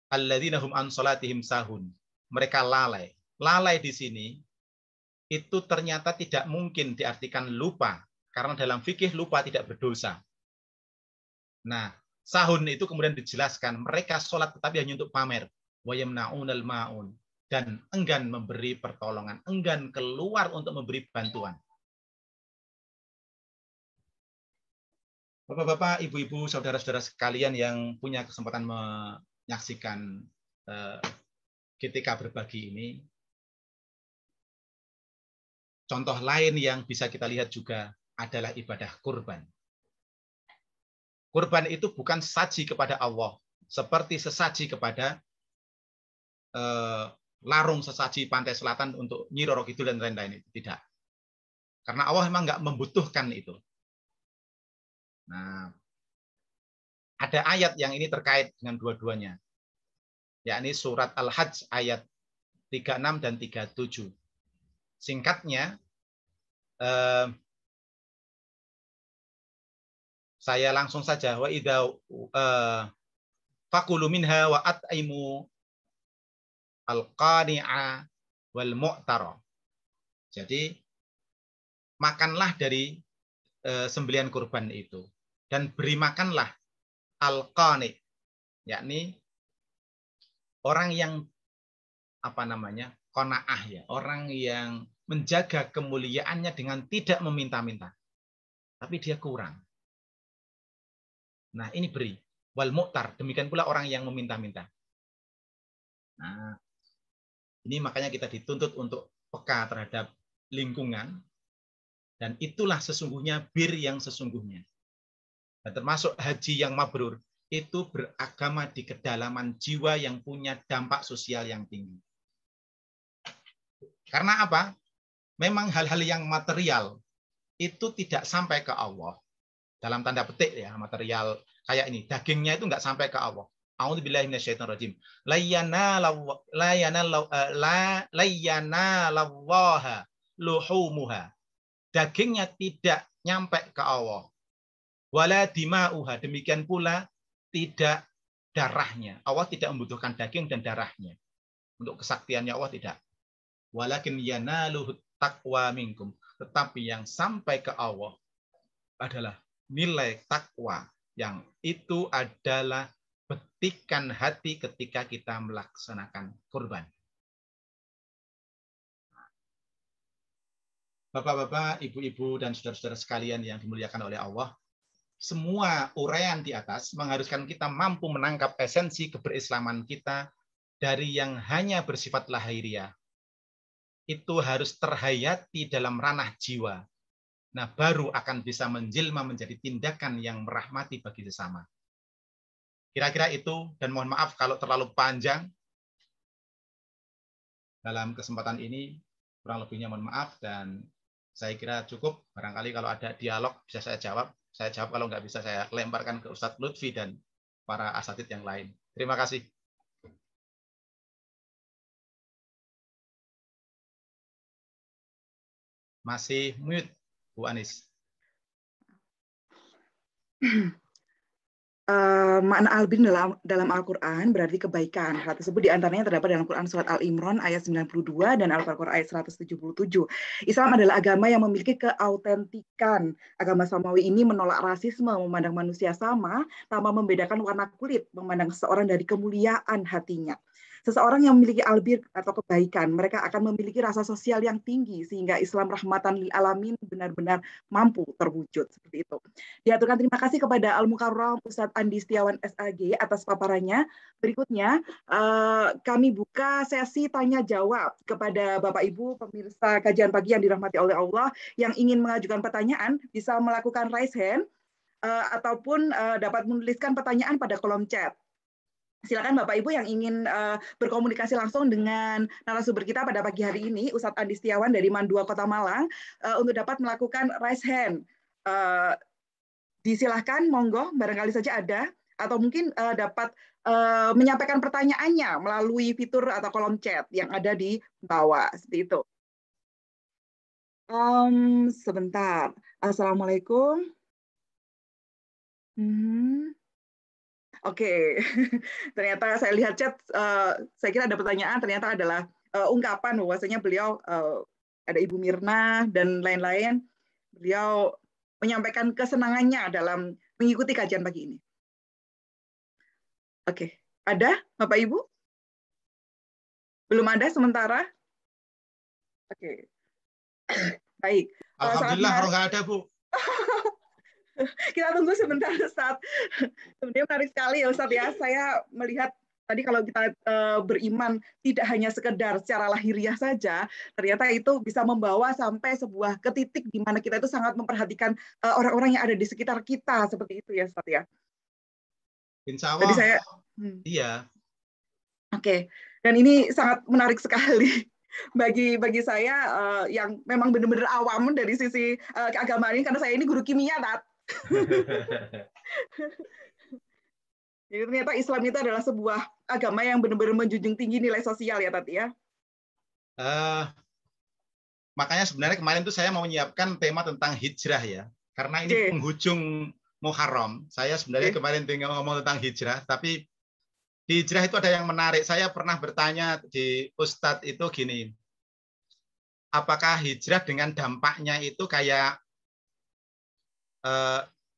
Speaker 4: Alladzina hum an salatihim sahun. Mereka lalai. Lalai di sini itu ternyata tidak mungkin diartikan lupa, karena dalam fikih lupa tidak berdosa. Nah, sahun itu kemudian dijelaskan mereka salat tetapi hanya untuk pamer. Wa yamna'unal ma'un. Dan enggan memberi pertolongan, enggan keluar untuk memberi bantuan. Bapak-bapak, ibu-ibu, saudara-saudara sekalian yang punya kesempatan menyaksikan ketika berbagi ini, contoh lain yang bisa kita lihat juga adalah ibadah kurban. Kurban itu bukan sesaji kepada Allah, seperti sesaji kepada larung sesaji pantai selatan untuk Nyi Roro Kidul dan lain-lain itu tidak. Karena Allah memang nggak membutuhkan itu. Nah, ada ayat yang ini terkait dengan dua-duanya. Yakni surat Al-Hajj ayat 36 dan 37. Singkatnya, saya langsung saja wa idza faqulu minha wa at'imu al-qani'a wal mu'tara. Jadi makanlah dari sembelihan kurban itu dan beri makanlah al-qani, yakni orang yang qanaah ya, orang yang menjaga kemuliaannya dengan tidak meminta-minta. Tapi dia kurang. Nah, ini beri wal mu'tar, demikian pula orang yang meminta-minta. Nah, ini makanya kita dituntut untuk peka terhadap lingkungan, dan itulah sesungguhnya bir yang sesungguhnya. Dan termasuk haji yang mabrur, itu beragama di kedalaman jiwa yang punya dampak sosial yang tinggi. Karena apa? Memang hal-hal yang material itu tidak sampai ke Allah. Dalam tanda petik ya, material kayak ini, dagingnya itu nggak sampai ke Allah. A'udzubillahi minasyaitonirrajim. La yanalallaha luhumuha. Dagingnya tidak nyampe ke Allah. Wala dima'uha. Demikian pula tidak darahnya. Allah tidak membutuhkan daging dan darahnya. Untuk kesaktiannya Allah tidak. Walakin yanaluhu taqwa minkum. Tetapi yang sampai ke Allah adalah nilai takwa, yang itu adalah petikan hati ketika kita melaksanakan kurban. Bapak-bapak, ibu-ibu, dan saudara-saudara sekalian yang dimuliakan oleh Allah, semua uraian di atas mengharuskan kita mampu menangkap esensi keberislaman kita dari yang hanya bersifat lahiriah itu harus terhayati dalam ranah jiwa. Nah, baru akan bisa menjelma menjadi tindakan yang merahmati bagi sesama. Kira-kira itu, dan mohon maaf kalau terlalu panjang dalam kesempatan ini, kurang lebihnya mohon maaf, dan saya kira cukup. Barangkali kalau ada dialog bisa saya jawab, kalau nggak bisa saya lemparkan ke Ustadz Lutfi dan para asatidz yang lain. Terima kasih. Masih mute, Bu Anis.
Speaker 2: Makna albir dalam Al-Quran berarti kebaikan. Hal tersebut diantaranya terdapat dalam Quran Surat Al-Imran ayat 92 dan Al-Baqarah ayat 177. Islam adalah agama yang memiliki keautentikan. Agama Samawi ini menolak rasisme, memandang manusia sama, tanpa membedakan warna kulit, memandang seseorang dari kemuliaan hatinya. Seseorang yang memiliki albir atau kebaikan, mereka akan memiliki rasa sosial yang tinggi, sehingga Islam rahmatan lil alamin benar-benar mampu terwujud. Seperti itu. Diaturkan terima kasih kepada Al-Mukarram Ustadz Andi Setiawan SAG atas paparannya. Berikutnya, kami buka sesi tanya-jawab kepada Bapak Ibu pemirsa kajian pagi yang dirahmati oleh Allah, yang ingin mengajukan pertanyaan bisa melakukan raise hand, ataupun dapat menuliskan pertanyaan pada kolom chat. Silakan Bapak Ibu yang ingin berkomunikasi langsung dengan narasumber kita pada pagi hari ini, Ustadz Andi Setiawan dari Mandua Kota Malang, untuk dapat melakukan raise hand. Disilahkan, monggo, barangkali saja ada, atau mungkin dapat menyampaikan pertanyaannya melalui fitur atau kolom chat yang ada di bawah, seperti itu. Sebentar. Assalamualaikum. Oke, ternyata saya lihat chat, saya kira ada pertanyaan, ternyata adalah ungkapan bahwasanya beliau, ada Ibu Mirna dan lain-lain, beliau menyampaikan kesenangannya dalam mengikuti kajian pagi ini. Oke, ada Bapak Ibu? Belum ada sementara? Oke, baik.
Speaker 4: Alhamdulillah kalau nggak ada, Bu.
Speaker 2: Kita tunggu sebentar, Ustadz. Sebenarnya menarik sekali ya, Ustadz ya. Saya melihat tadi kalau kita beriman tidak hanya sekedar secara lahiriah saja, ternyata itu bisa membawa sampai sebuah ke titik di mana kita itu sangat memperhatikan orang-orang yang ada di sekitar kita, seperti itu ya, Ustadz ya.
Speaker 4: Insya Allah.
Speaker 2: Tadi saya,
Speaker 4: iya.
Speaker 2: Oke, dan ini sangat menarik sekali bagi saya yang memang benar-benar awam dari sisi keagamaan ini, karena saya ini guru kimia, Tat. Jadi ternyata Islam itu adalah sebuah agama yang benar-benar menjunjung tinggi nilai sosial ya, Tati ya.
Speaker 4: Makanya sebenarnya kemarin tuh saya mau menyiapkan tema tentang hijrah ya, karena ini penghujung Muharram. Saya sebenarnya kemarin tinggal ngomong tentang hijrah, tapi di hijrah itu ada yang menarik. Saya pernah bertanya di Ustadz itu gini, apakah hijrah dengan dampaknya itu kayak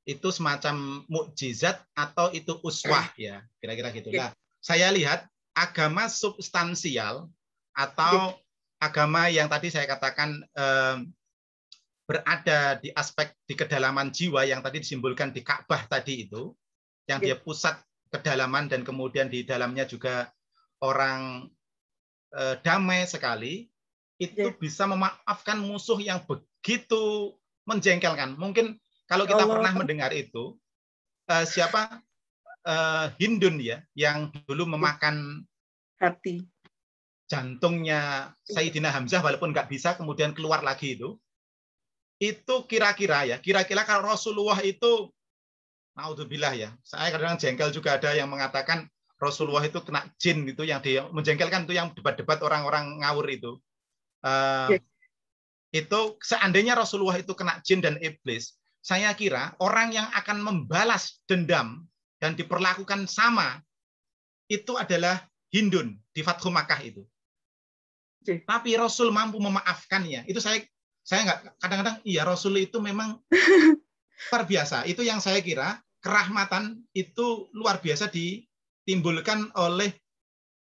Speaker 4: itu semacam mukjizat atau itu uswah ya, kira-kira gitu. Nah, saya lihat agama substansial atau agama yang tadi saya katakan berada di aspek di kedalaman jiwa yang tadi disimbolkan di Ka'bah tadi itu, yang dia pusat kedalaman dan kemudian di dalamnya juga orang damai sekali, itu bisa memaafkan musuh yang begitu menjengkelkan. Mungkin kalau kita pernah mendengar itu, siapa Hindun ya, yang dulu memakan
Speaker 2: hati
Speaker 4: jantungnya Sayyidina Hamzah walaupun nggak bisa kemudian keluar lagi itu kira-kira kalau Rasulullah itu, naudzubillah ya, saya kadang jengkel juga ada yang mengatakan Rasulullah itu kena jin gitu, yang dia menjengkelkan itu yang debat-debat orang-orang ngawur itu. Itu seandainya Rasulullah itu kena jin dan iblis, saya kira orang yang akan membalas dendam dan diperlakukan sama itu adalah Hindun di Fathu Makkah itu. Tapi Rasul mampu memaafkannya. Itu saya nggak, kadang-kadang iya Rasul itu memang luar biasa. Itu yang saya kira kerahmatan itu luar biasa ditimbulkan oleh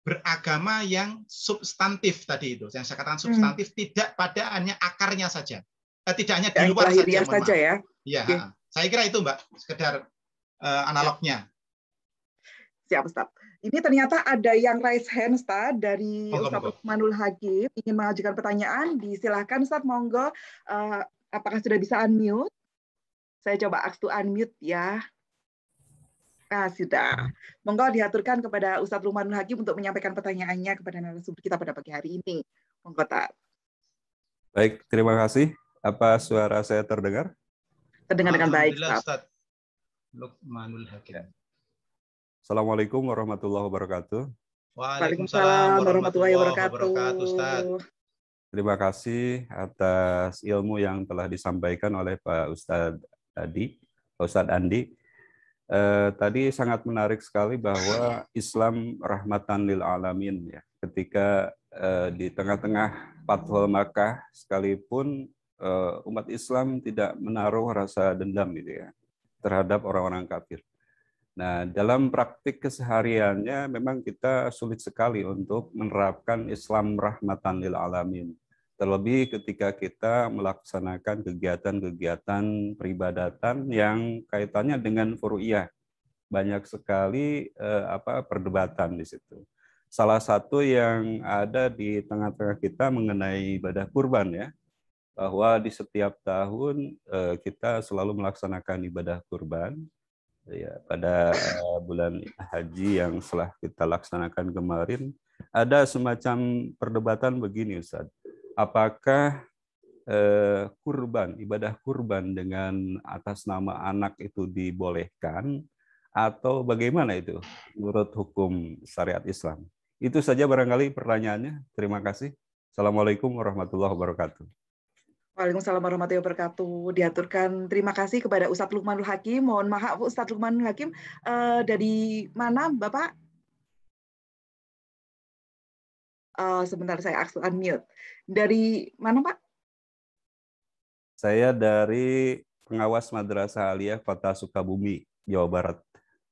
Speaker 4: beragama yang substantif tadi itu. Yang saya katakan substantif tidak pada hanya akarnya saja. Tidak hanya di luar saja
Speaker 2: ya.
Speaker 4: Iya, saya kira itu Mbak, sekedar analognya.
Speaker 2: Siap, Ustaz. Ini ternyata ada yang raise hand, Ustaz, dari
Speaker 4: Monggo,
Speaker 2: Ustaz
Speaker 4: monggo.
Speaker 2: Lukmanul Hakim, ingin mengajukan pertanyaan. Disilahkan, Ustaz, monggo. Apakah sudah bisa unmute? Saya coba ask to unmute ya. Sudah. Monggo diaturkan kepada Ustaz Lukmanul Hakim untuk menyampaikan pertanyaannya kepada narasumber kita pada pagi hari ini. Monggo, Ustaz.
Speaker 5: Baik, terima kasih. Apa suara saya terdengar?
Speaker 2: Terdengar dengan baik,
Speaker 4: Alhamdulillah,
Speaker 2: Ustaz.
Speaker 4: Ustaz Lukmanul Hakim.
Speaker 5: Assalamualaikum warahmatullahi wabarakatuh.
Speaker 2: Waalaikumsalam warahmatullahi wabarakatuh.
Speaker 4: Ustaz.
Speaker 5: Terima kasih atas ilmu yang telah disampaikan oleh Pak Ustadz Andi. Tadi sangat menarik sekali bahwa Islam rahmatan lil alamin ya. Ketika di tengah-tengah Fathul Makkah sekalipun umat Islam tidak menaruh rasa dendam gitu ya terhadap orang-orang kafir. Nah, dalam praktik kesehariannya memang kita sulit sekali untuk menerapkan Islam rahmatan lil alamin. Terlebih ketika kita melaksanakan kegiatan-kegiatan peribadatan yang kaitannya dengan furu'iyah. Banyak sekali perdebatan di situ. Salah satu yang ada di tengah-tengah kita mengenai ibadah kurban ya, bahwa di setiap tahun kita selalu melaksanakan ibadah kurban. Ya, pada bulan haji yang setelah kita laksanakan kemarin, ada semacam perdebatan begini, Ustaz. Apakah ibadah kurban dengan atas nama anak itu dibolehkan, atau bagaimana itu menurut hukum syariat Islam? Itu saja barangkali pertanyaannya. Terima kasih. Assalamualaikum warahmatullahi wabarakatuh.
Speaker 2: Waalaikumsalam warahmatullahi wabarakatuh. Diaturkan terima kasih kepada Ustadz Lukmanul Hakim. Mohon maaf Ustadz Lukmanul Hakim, dari mana Bapak? Sebentar saya unmute. Dari mana Pak?
Speaker 5: Saya dari pengawas Madrasah Aliyah Kota Sukabumi, Jawa Barat.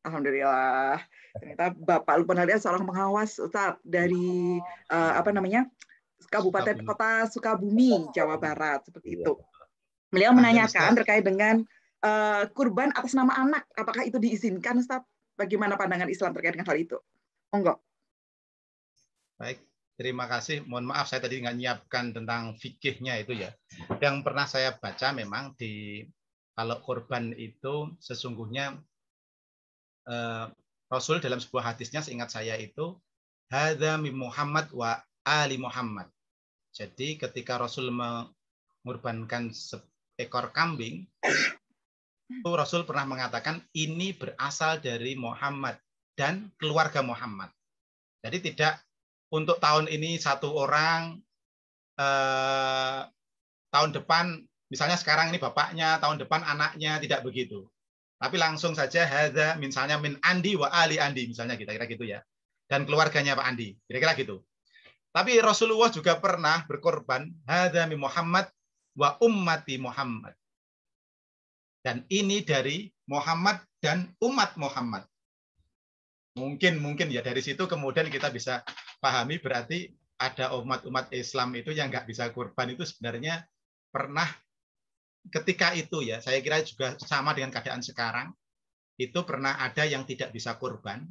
Speaker 2: Alhamdulillah. Ternyata Bapak Lukmanul Hakim seorang pengawas Ustadz dari Kabupaten Kota Sukabumi, Jawa Barat, seperti itu. Beliau menanyakan terkait dengan kurban atas nama anak, apakah itu diizinkan, Ustaz? Bagaimana pandangan Islam terkait dengan hal itu? Monggo.
Speaker 4: Baik, terima kasih. Mohon maaf saya tadi nggak nyiapkan tentang fikihnya itu ya. Yang pernah saya baca memang kalau kurban itu sesungguhnya Rasul dalam sebuah hadisnya seingat saya itu hadza min Muhammad wa ali Muhammad. Jadi ketika Rasul mengorbankan seekor kambing, itu Rasul pernah mengatakan ini berasal dari Muhammad dan keluarga Muhammad. Jadi tidak untuk tahun ini satu orang, tahun depan misalnya sekarang ini bapaknya, tahun depan anaknya, tidak begitu. Tapi langsung saja hadza misalnya min Andi wa ali Andi misalnya kira-kira gitu ya. Dan keluarganya Pak Andi, kira-kira gitu. Tapi Rasulullah juga pernah berkorban hadza min Muhammad wa ummati Muhammad. Dan ini dari Muhammad dan umat Muhammad. Mungkin ya dari situ kemudian kita bisa pahami berarti ada umat Islam itu yang nggak bisa kurban itu sebenarnya pernah ketika itu ya, saya kira juga sama dengan keadaan sekarang, itu pernah ada yang tidak bisa kurban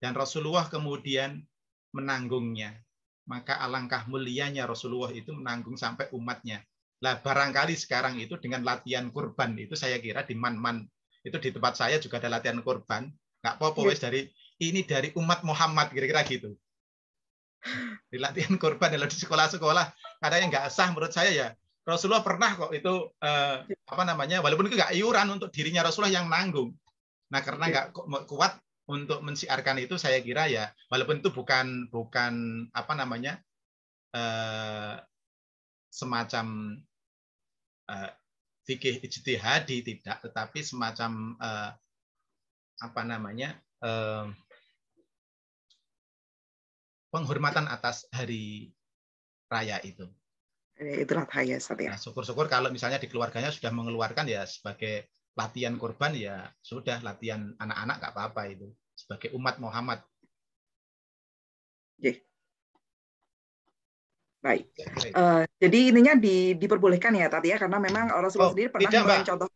Speaker 4: dan Rasulullah kemudian menanggungnya. Maka alangkah mulianya Rasulullah itu menanggung sampai umatnya. Lah barangkali sekarang itu dengan latihan kurban itu saya kira di Man-Man itu di tempat saya juga ada latihan kurban. Nggak apa-apa wes dari umat Muhammad kira-kira gitu. Di latihan kurban kalau di sekolah-sekolah ada yang nggak sah menurut saya ya. Rasulullah pernah kok itu walaupun itu nggak iuran untuk dirinya Rasulullah yang menanggung. Nah karena nggak kuat untuk mensiarkan itu saya kira ya walaupun itu bukan semacam fikih ijtihadi tidak, tetapi semacam penghormatan atas hari raya itu.
Speaker 2: Itulah raya ya.
Speaker 4: Nah, syukur-syukur kalau misalnya di keluarganya sudah mengeluarkan ya sebagai latihan kurban ya sudah latihan anak-anak nggak apa-apa itu sebagai umat Muhammad.
Speaker 2: Baik. Jadi intinya diperbolehkan ya tadi ya karena memang Rasulullah sendiri pernah memberikan contoh.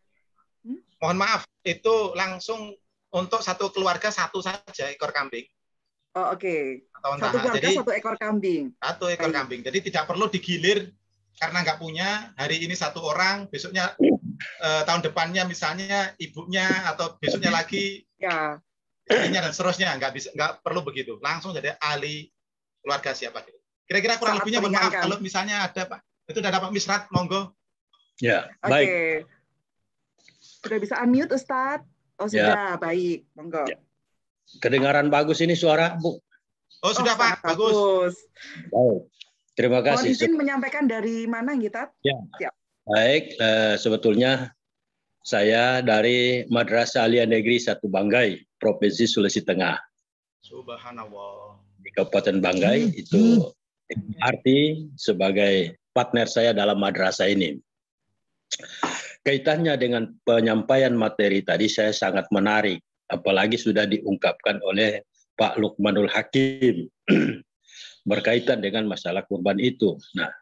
Speaker 4: Mohon maaf itu langsung untuk satu keluarga satu saja ekor kambing.
Speaker 2: Oh, oke.
Speaker 4: Atau
Speaker 2: Satu
Speaker 4: entah.
Speaker 2: keluarga
Speaker 4: Jadi
Speaker 2: satu ekor kambing.
Speaker 4: satu ekor
Speaker 2: Baik.
Speaker 4: kambing. Jadi tidak perlu digilir karena nggak punya. Hari ini satu orang, besoknya tahun depannya misalnya ibunya atau besoknya lagi
Speaker 2: Ya.
Speaker 4: istrinya dan seterusnya. Nggak perlu begitu. Langsung jadi ahli keluarga siapa gitu. Kira-kira kurang
Speaker 2: Sangat
Speaker 4: lebihnya mohon maaf
Speaker 2: meringankan.
Speaker 4: kalau misalnya ada Pak. Itu udah dapat misrat, monggo.
Speaker 6: Ya,
Speaker 2: Oke.
Speaker 6: baik.
Speaker 2: Sudah bisa unmute Ustadz? Oh, sudah. Baik. Monggo.
Speaker 6: Ya. Kedengaran bagus ini suara, Bu?
Speaker 4: Oh, sudah Pak,
Speaker 2: sangat
Speaker 4: bagus.
Speaker 6: Baik. Terima
Speaker 2: Mohon
Speaker 6: kasih.
Speaker 2: izin menyampaikan dari mana, Gitat?
Speaker 6: Ya.
Speaker 2: Siap.
Speaker 6: Baik, sebetulnya saya dari Madrasah Aliyah Negeri 1 Banggai, Provinsi Sulawesi Tengah.
Speaker 4: Subhanallah.
Speaker 6: Di Kabupaten Banggai itu arti sebagai partner saya dalam madrasah ini. Kaitannya dengan penyampaian materi tadi saya sangat menarik, apalagi sudah diungkapkan oleh Pak Lukmanul Hakim berkaitan dengan masalah kurban itu. Nah,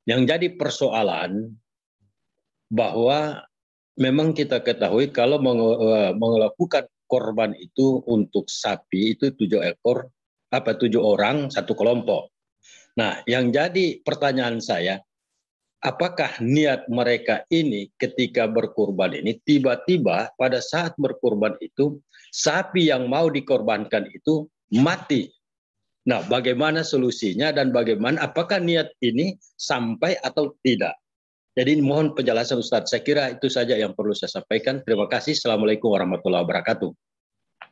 Speaker 6: yang jadi persoalan bahwa memang kita ketahui kalau melakukan korban itu untuk sapi itu 7 orang satu kelompok. Nah, yang jadi pertanyaan saya, apakah niat mereka ini ketika berkurban ini tiba-tiba pada saat berkurban itu sapi yang mau dikorbankan itu mati? Nah, bagaimana solusinya dan bagaimana apakah niat ini sampai atau tidak? Jadi mohon penjelasan Ustadz. Saya kira itu saja yang perlu saya sampaikan. Terima kasih. Assalamualaikum warahmatullahi wabarakatuh.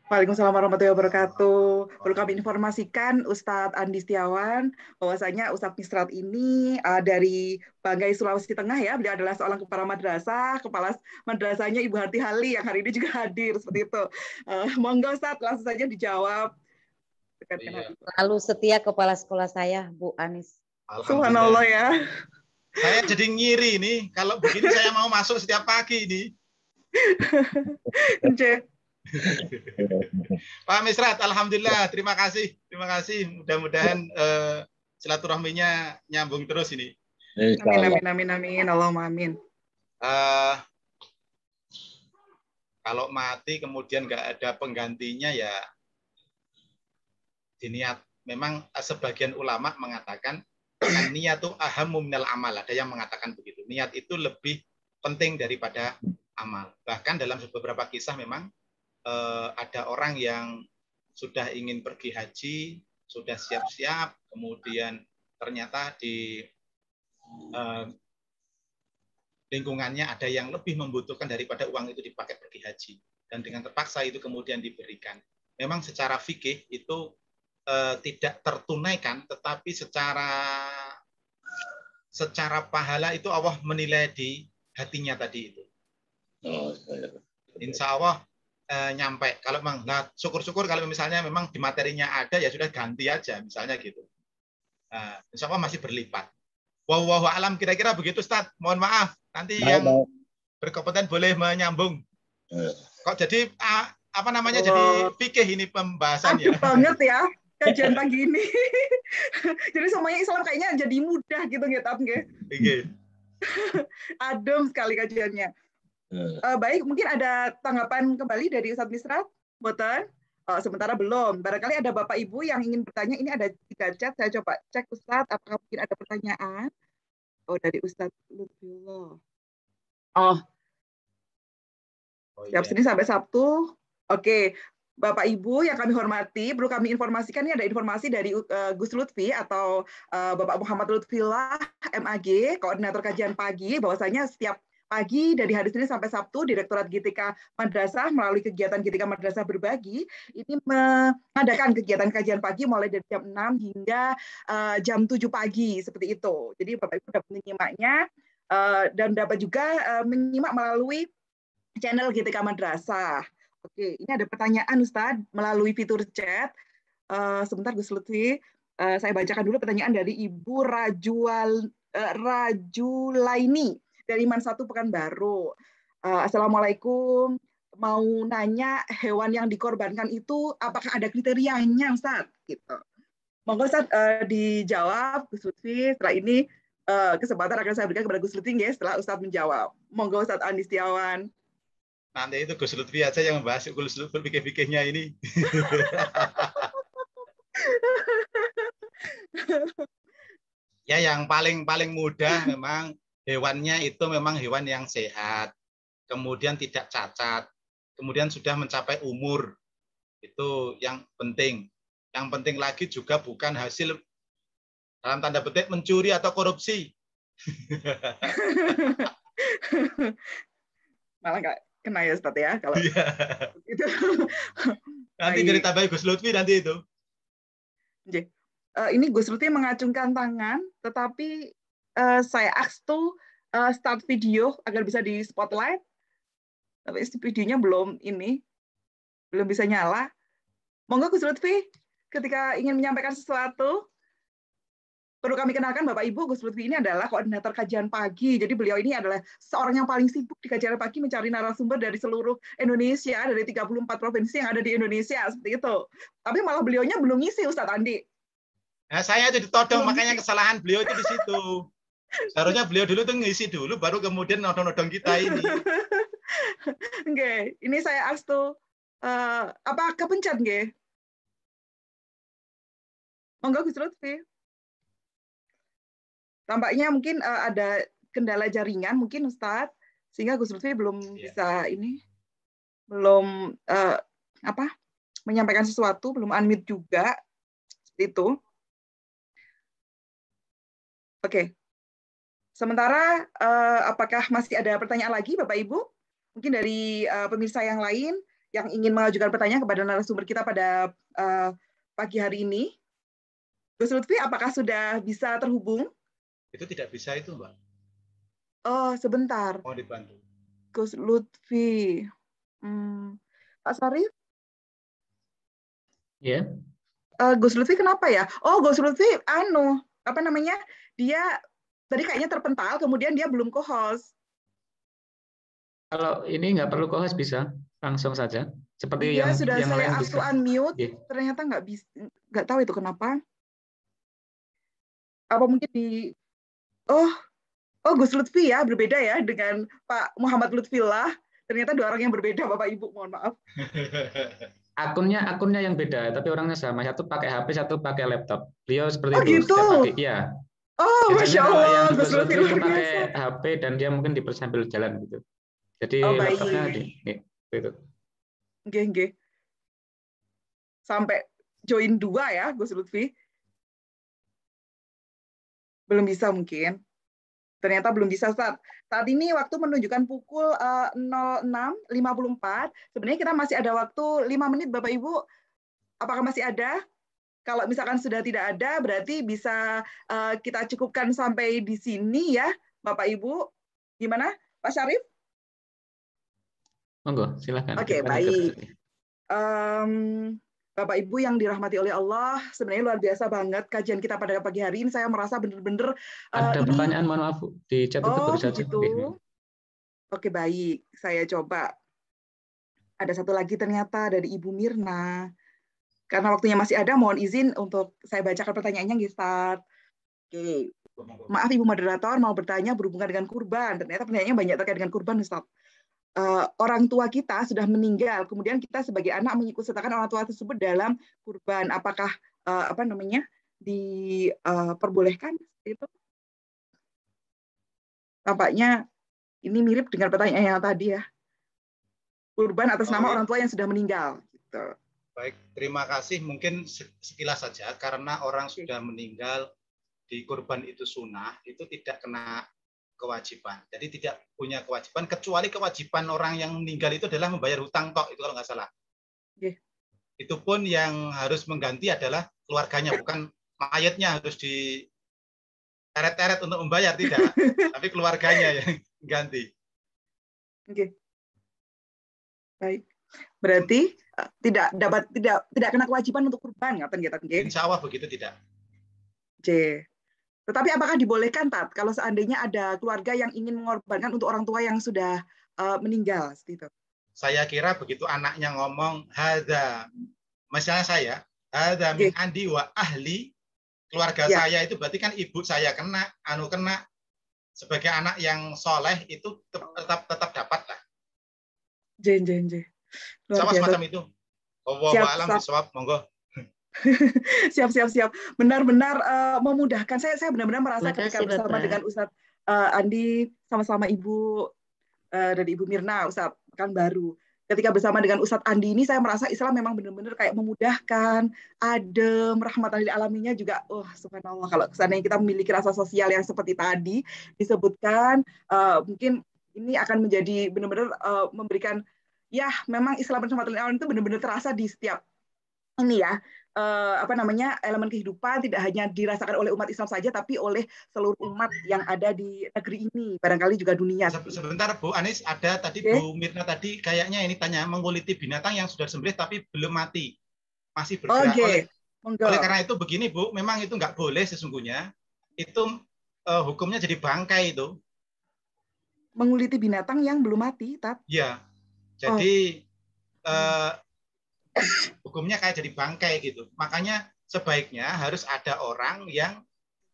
Speaker 2: Waalaikumsalam warahmatullahi wabarakatuh. Perlu kami informasikan Ustadz Andi Setiawan bahwasanya Ustadz Misrat ini dari Banggai Sulawesi Tengah ya. Beliau adalah seorang kepala madrasah, kepala madrasahnya Ibu Harti Hali yang hari ini juga hadir seperti itu. Monggo Ustadz langsung saja dijawab.
Speaker 4: Iya.
Speaker 7: Lalu setia kepala sekolah saya, Bu Anis.
Speaker 2: Subhanallah ya.
Speaker 4: Saya jadi ngiri ini. Kalau begini saya mau masuk setiap pagi ini. Pak Misrat, alhamdulillah, terima kasih. Mudah-mudahan silaturahminya nyambung terus ini.
Speaker 2: Amin. Allahumma amin.
Speaker 4: Kalau mati kemudian nggak ada penggantinya ya diniat. Memang sebagian ulama mengatakan niat itu ahammu minal amal. Ada yang mengatakan begitu. Niat itu lebih penting daripada amal. Bahkan dalam beberapa kisah memang ada orang yang sudah ingin pergi haji, sudah siap-siap, kemudian ternyata di lingkungannya ada yang lebih membutuhkan daripada uang itu dipakai pergi haji. Dan dengan terpaksa itu kemudian diberikan. Memang secara fikih itu tidak tertunaikan, tetapi secara pahala itu Allah menilai di hatinya tadi itu. Insya Allah nyampe. Kalau memang, nah, syukur-syukur kalau misalnya memang di materinya ada ya sudah ganti aja misalnya gitu. Nah, insya Allah masih berlipat. Wallahu alam, kira-kira begitu Ustaz. Mohon maaf nanti yang berkompeten boleh menyambung. Kok jadi apa namanya jadi fikih ini pembahasannya.
Speaker 2: Aduh banget ya kajian pagi ini. Jadi semuanya Islam kayaknya jadi mudah gitu nggih. Adem sekali kajiannya. Baik, mungkin ada tanggapan kembali dari Ustadz Misrat? Boten? Sementara belum. Barangkali ada Bapak Ibu yang ingin bertanya. Ini ada 3 chat. Saya coba cek Ustadz, apakah mungkin ada pertanyaan? Oh, dari Ustadz Lutfullah. Siap sini sampai Sabtu. Oke. Bapak Ibu yang kami hormati, perlu kami informasikan ini ada informasi dari Gus Lutfi atau Bapak Muhammad Lutfillah MAG, Koordinator Kajian Pagi, bahwasanya setiap pagi dari hari Senin sampai Sabtu, Direktorat GTK Madrasah melalui kegiatan GTK Madrasah Berbagi ini mengadakan kegiatan kajian pagi mulai dari jam 6 hingga jam 7 pagi seperti itu. Jadi Bapak Ibu dapat menyimaknya dan dapat juga menyimak melalui channel GTK Madrasah. Oke, ini ada pertanyaan Ustadz melalui fitur chat. Sebentar Gus Lutfi, saya bacakan dulu pertanyaan dari Ibu Rajulaini dari Man1 Pekanbaru. Assalamualaikum, mau nanya hewan yang dikorbankan itu apakah ada kriterianya Ustadz? Gitu. Monggo Ustadz dijawab Gus Lutfi. Setelah ini kesempatan akan saya berikan kepada Gus Lutfi ya, setelah Ustadz menjawab. Monggo Ustadz Andi Setiawan.
Speaker 4: Nanti itu Gus Lutfi aja yang membahas Gus Lutfi fikih-fikihnya ini. Ya, yang paling mudah memang hewannya itu memang hewan yang sehat, kemudian tidak cacat, kemudian sudah mencapai umur. Itu yang penting. Yang penting lagi juga bukan hasil dalam tanda petik mencuri atau korupsi.
Speaker 2: Malah nggak kena ya Ustaz ya kalau
Speaker 4: Iya.
Speaker 2: itu.
Speaker 4: Nanti biar tambahin Gus Lutfi nanti itu.
Speaker 2: Ini Gus Lutfi mengacungkan tangan, tetapi saya ask to start video agar bisa di spotlight. Tapi videonya belum bisa nyala. Monggo Gus Lutfi, ketika ingin menyampaikan sesuatu, perlu kami kenalkan Bapak Ibu, Gus Lutfi ini adalah koordinator kajian pagi. Jadi beliau ini adalah seorang yang paling sibuk di kajian pagi mencari narasumber dari seluruh Indonesia, dari 34 provinsi yang ada di Indonesia, seperti itu. Tapi malah beliaunya belum ngisi Ustadz Andi.
Speaker 4: Nah, saya jadi todong, makanya kesalahan beliau itu di situ. Seharusnya beliau dulu tuh ngisi dulu, baru kemudian nodong-nodong kita ini.
Speaker 2: Oke, ini saya ask to apa kepencet nggih? Monggo Gus Lutfi. Tampaknya mungkin ada kendala jaringan mungkin Ustadz, sehingga Gus Lutfi belum bisa belum menyampaikan sesuatu, belum unmute juga, seperti itu. Oke. Sementara apakah masih ada pertanyaan lagi Bapak Ibu? Mungkin dari pemirsa yang lain yang ingin mengajukan pertanyaan kepada narasumber kita pada pagi hari ini. Gus Lutfi, apakah sudah bisa terhubung?
Speaker 4: Itu tidak bisa itu, Mbak.
Speaker 2: Oh, sebentar.
Speaker 4: Mau dibantu.
Speaker 2: Gus Lutfi. Pak Sarif?
Speaker 8: Ya.
Speaker 2: Gus Lutfi kenapa ya? Oh, Gus Lutfi apa namanya? Dia tadi kayaknya terpental, kemudian dia belum co-host.
Speaker 8: Kalau ini nggak perlu co-host bisa langsung saja. Seperti
Speaker 2: dia
Speaker 8: yang
Speaker 2: sudah
Speaker 8: yang
Speaker 2: saya
Speaker 8: lain
Speaker 2: ask to
Speaker 8: bisa.
Speaker 2: unmute, ternyata nggak bisa, nggak tahu itu kenapa. Apa mungkin Gus Lutfi ya, berbeda ya dengan Pak Muhammad Lutfillah. Ternyata dua orang yang berbeda, Bapak Ibu, mohon maaf.
Speaker 8: Akunnya yang beda, tapi orangnya sama. Satu pakai HP, satu pakai laptop. Beliau seperti itu.
Speaker 2: Gitu.
Speaker 8: Setiap pagi, ya.
Speaker 2: Oh, Masya Allah.
Speaker 8: Yang Gus Lutfi itu pakai HP dan dia mungkin sambil jalan gitu. Jadi laptopnya itu.
Speaker 2: Nggih. Sampai join 2 ya, Gus Lutfi. Belum bisa mungkin. Ternyata belum bisa, Ustaz. Saat ini waktu menunjukkan pukul 06.54. Sebenarnya kita masih ada waktu 5 menit, Bapak Ibu. Apakah masih ada? Kalau misalkan sudah tidak ada, berarti bisa kita cukupkan sampai di sini ya, Bapak Ibu. Gimana, Pak Syarif?
Speaker 8: Monggo, silakan.
Speaker 2: Oke, baik. Bapak Ibu yang dirahmati oleh Allah, sebenarnya luar biasa banget kajian kita pada pagi hari ini. Saya merasa benar-benar
Speaker 8: ada pertanyaan, mohon maaf, di chat itu baru saja.
Speaker 2: Gitu. Oke, baik. Saya coba. Ada satu lagi ternyata dari Ibu Mirna. Karena waktunya masih ada, mohon izin untuk saya bacakan pertanyaannya, Ustaz. Oke. Maaf Ibu moderator, mau bertanya berhubungan dengan kurban. Ternyata pertanyaannya banyak terkait dengan kurban, Ustaz. Orang tua kita sudah meninggal, kemudian kita sebagai anak mengikutsertakan orang tua tersebut dalam kurban. Apakah diperbolehkan itu? Tampaknya ini mirip dengan pertanyaan yang tadi ya. Kurban atas nama orang tua yang sudah meninggal. Gitu.
Speaker 4: Baik, terima kasih. Mungkin sekilas saja, karena orang sudah meninggal di kurban itu sunnah, itu tidak kena kewajiban. Jadi tidak punya kewajiban, kecuali kewajiban orang yang meninggal itu adalah membayar hutang tok, itu kalau nggak salah. Itu pun yang harus mengganti adalah keluarganya, bukan mayatnya harus diteret-teret untuk membayar, tidak. Tapi keluarganya yang ganti.
Speaker 2: Baik. Berarti tidak kena kewajiban untuk kurban, ngaten.
Speaker 4: Insya Allah begitu tidak.
Speaker 2: Tetapi apakah dibolehkan, Tat, kalau seandainya ada keluarga yang ingin mengorbankan untuk orang tua yang sudah meninggal? Gitu.
Speaker 4: Saya kira begitu anaknya ngomong, hadza, misalnya saya, hadza min andi wa ahli, keluarga saya itu berarti kan ibu saya kena, sebagai anak yang soleh itu tetap dapat lah. Sama semacam itu. Wallahu a'lam bishawab, monggo.
Speaker 2: Siap. Benar-benar memudahkan. Saya benar-benar merasa ketika
Speaker 7: Makasih,
Speaker 2: bersama
Speaker 7: Bapak.
Speaker 2: dengan Ustadz Andi, sama-sama Ibu dan Ibu Mirna, Ustadz kan baru. Ketika bersama dengan Ustadz Andi ini, saya merasa Islam memang benar-benar kayak memudahkan, adem, rahmatan lil alaminnya juga. Subhanallah. Kalau seandainya kita memiliki rasa sosial yang seperti tadi disebutkan, mungkin ini akan menjadi benar-benar memberikan, ya memang Islam dan rahmatan lil alamin itu benar-benar terasa di setiap ini ya, elemen kehidupan, tidak hanya dirasakan oleh umat Islam saja, tapi oleh seluruh umat yang ada di negeri ini, barangkali juga dunia.
Speaker 4: Sebentar Bu Anis, ada tadi Bu Mirna tadi kayaknya ini tanya menguliti binatang yang sudah disembelih tapi belum mati, masih bergerak. Oleh karena itu begini Bu, memang itu nggak boleh sesungguhnya, itu hukumnya jadi bangkai itu.
Speaker 2: Menguliti binatang yang belum mati, Tat?
Speaker 4: Iya, jadi hukumnya kayak jadi bangkai gitu. Makanya sebaiknya harus ada orang yang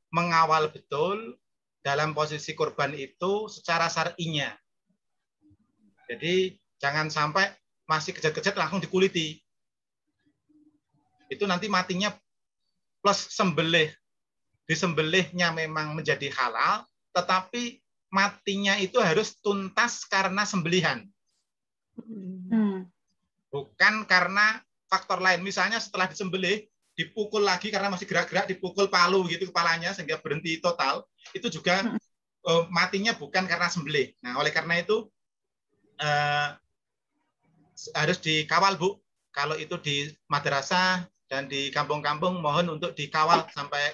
Speaker 4: mengawal betul dalam posisi korban itu secara syar'inya. Jadi jangan sampai masih kejat-kejat langsung dikuliti. Itu nanti matinya plus sembelih. Disembelihnya memang menjadi halal, tetapi matinya itu harus tuntas karena sembelihan. Bukan karena faktor lain. Misalnya setelah disembelih, dipukul lagi karena masih gerak-gerak, dipukul palu gitu kepalanya sehingga berhenti total. Itu juga matinya bukan karena sembelih. Nah, oleh karena itu harus dikawal, Bu. Kalau itu di madrasah dan di kampung-kampung, mohon untuk dikawal sampai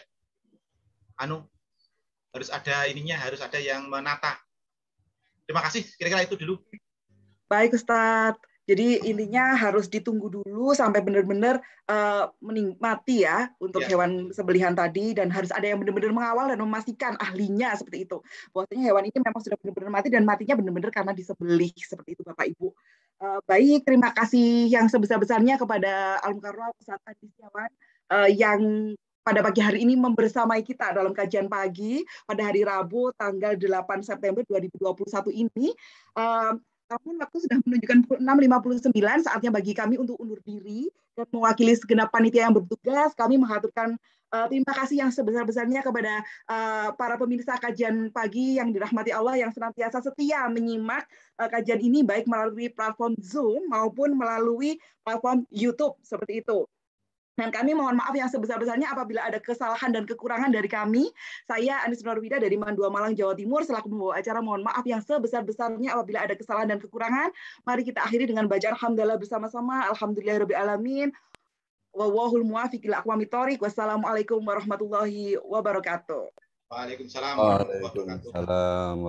Speaker 4: harus ada ininya, harus ada yang menata. Terima kasih. Kira-kira itu dulu.
Speaker 2: Baik, Ustadz. Jadi intinya harus ditunggu dulu sampai benar-benar mati ya untuk hewan sembelihan tadi, dan harus ada yang benar-benar mengawal dan memastikan ahlinya seperti itu. Bahwasanya hewan ini memang sudah benar-benar mati dan matinya benar-benar karena disembelih seperti itu, Bapak Ibu. Baik, terima kasih yang sebesar-besarnya kepada Al-Mukarram Ustadz Adi Setiawan yang pada pagi hari ini membersamai kita dalam kajian pagi pada hari Rabu tanggal 8 September 2021 ini. Namun waktu sudah menunjukkan pukul 6.59, saatnya bagi kami untuk undur diri dan mewakili segenap panitia yang bertugas. Kami mengaturkan terima kasih yang sebesar-besarnya kepada para pemirsa kajian pagi yang dirahmati Allah yang senantiasa setia menyimak kajian ini baik melalui platform Zoom maupun melalui platform YouTube seperti itu. Dan kami mohon maaf yang sebesar-besarnya apabila ada kesalahan dan kekurangan dari kami. Saya Anis Norwida dari Mandua Malang, Jawa Timur, selaku pembawa acara. Mohon maaf yang sebesar-besarnya apabila ada kesalahan dan kekurangan. Mari kita akhiri dengan bacaan alhamdulillah bersama-sama. Alhamdulillahirabbil alamin. Wallahul muwaffiq ila aqwamit thoriq. Wassalamualaikum warahmatullahi wabarakatuh.
Speaker 4: Waalaikumsalam warahmatullahi wabarakatuh.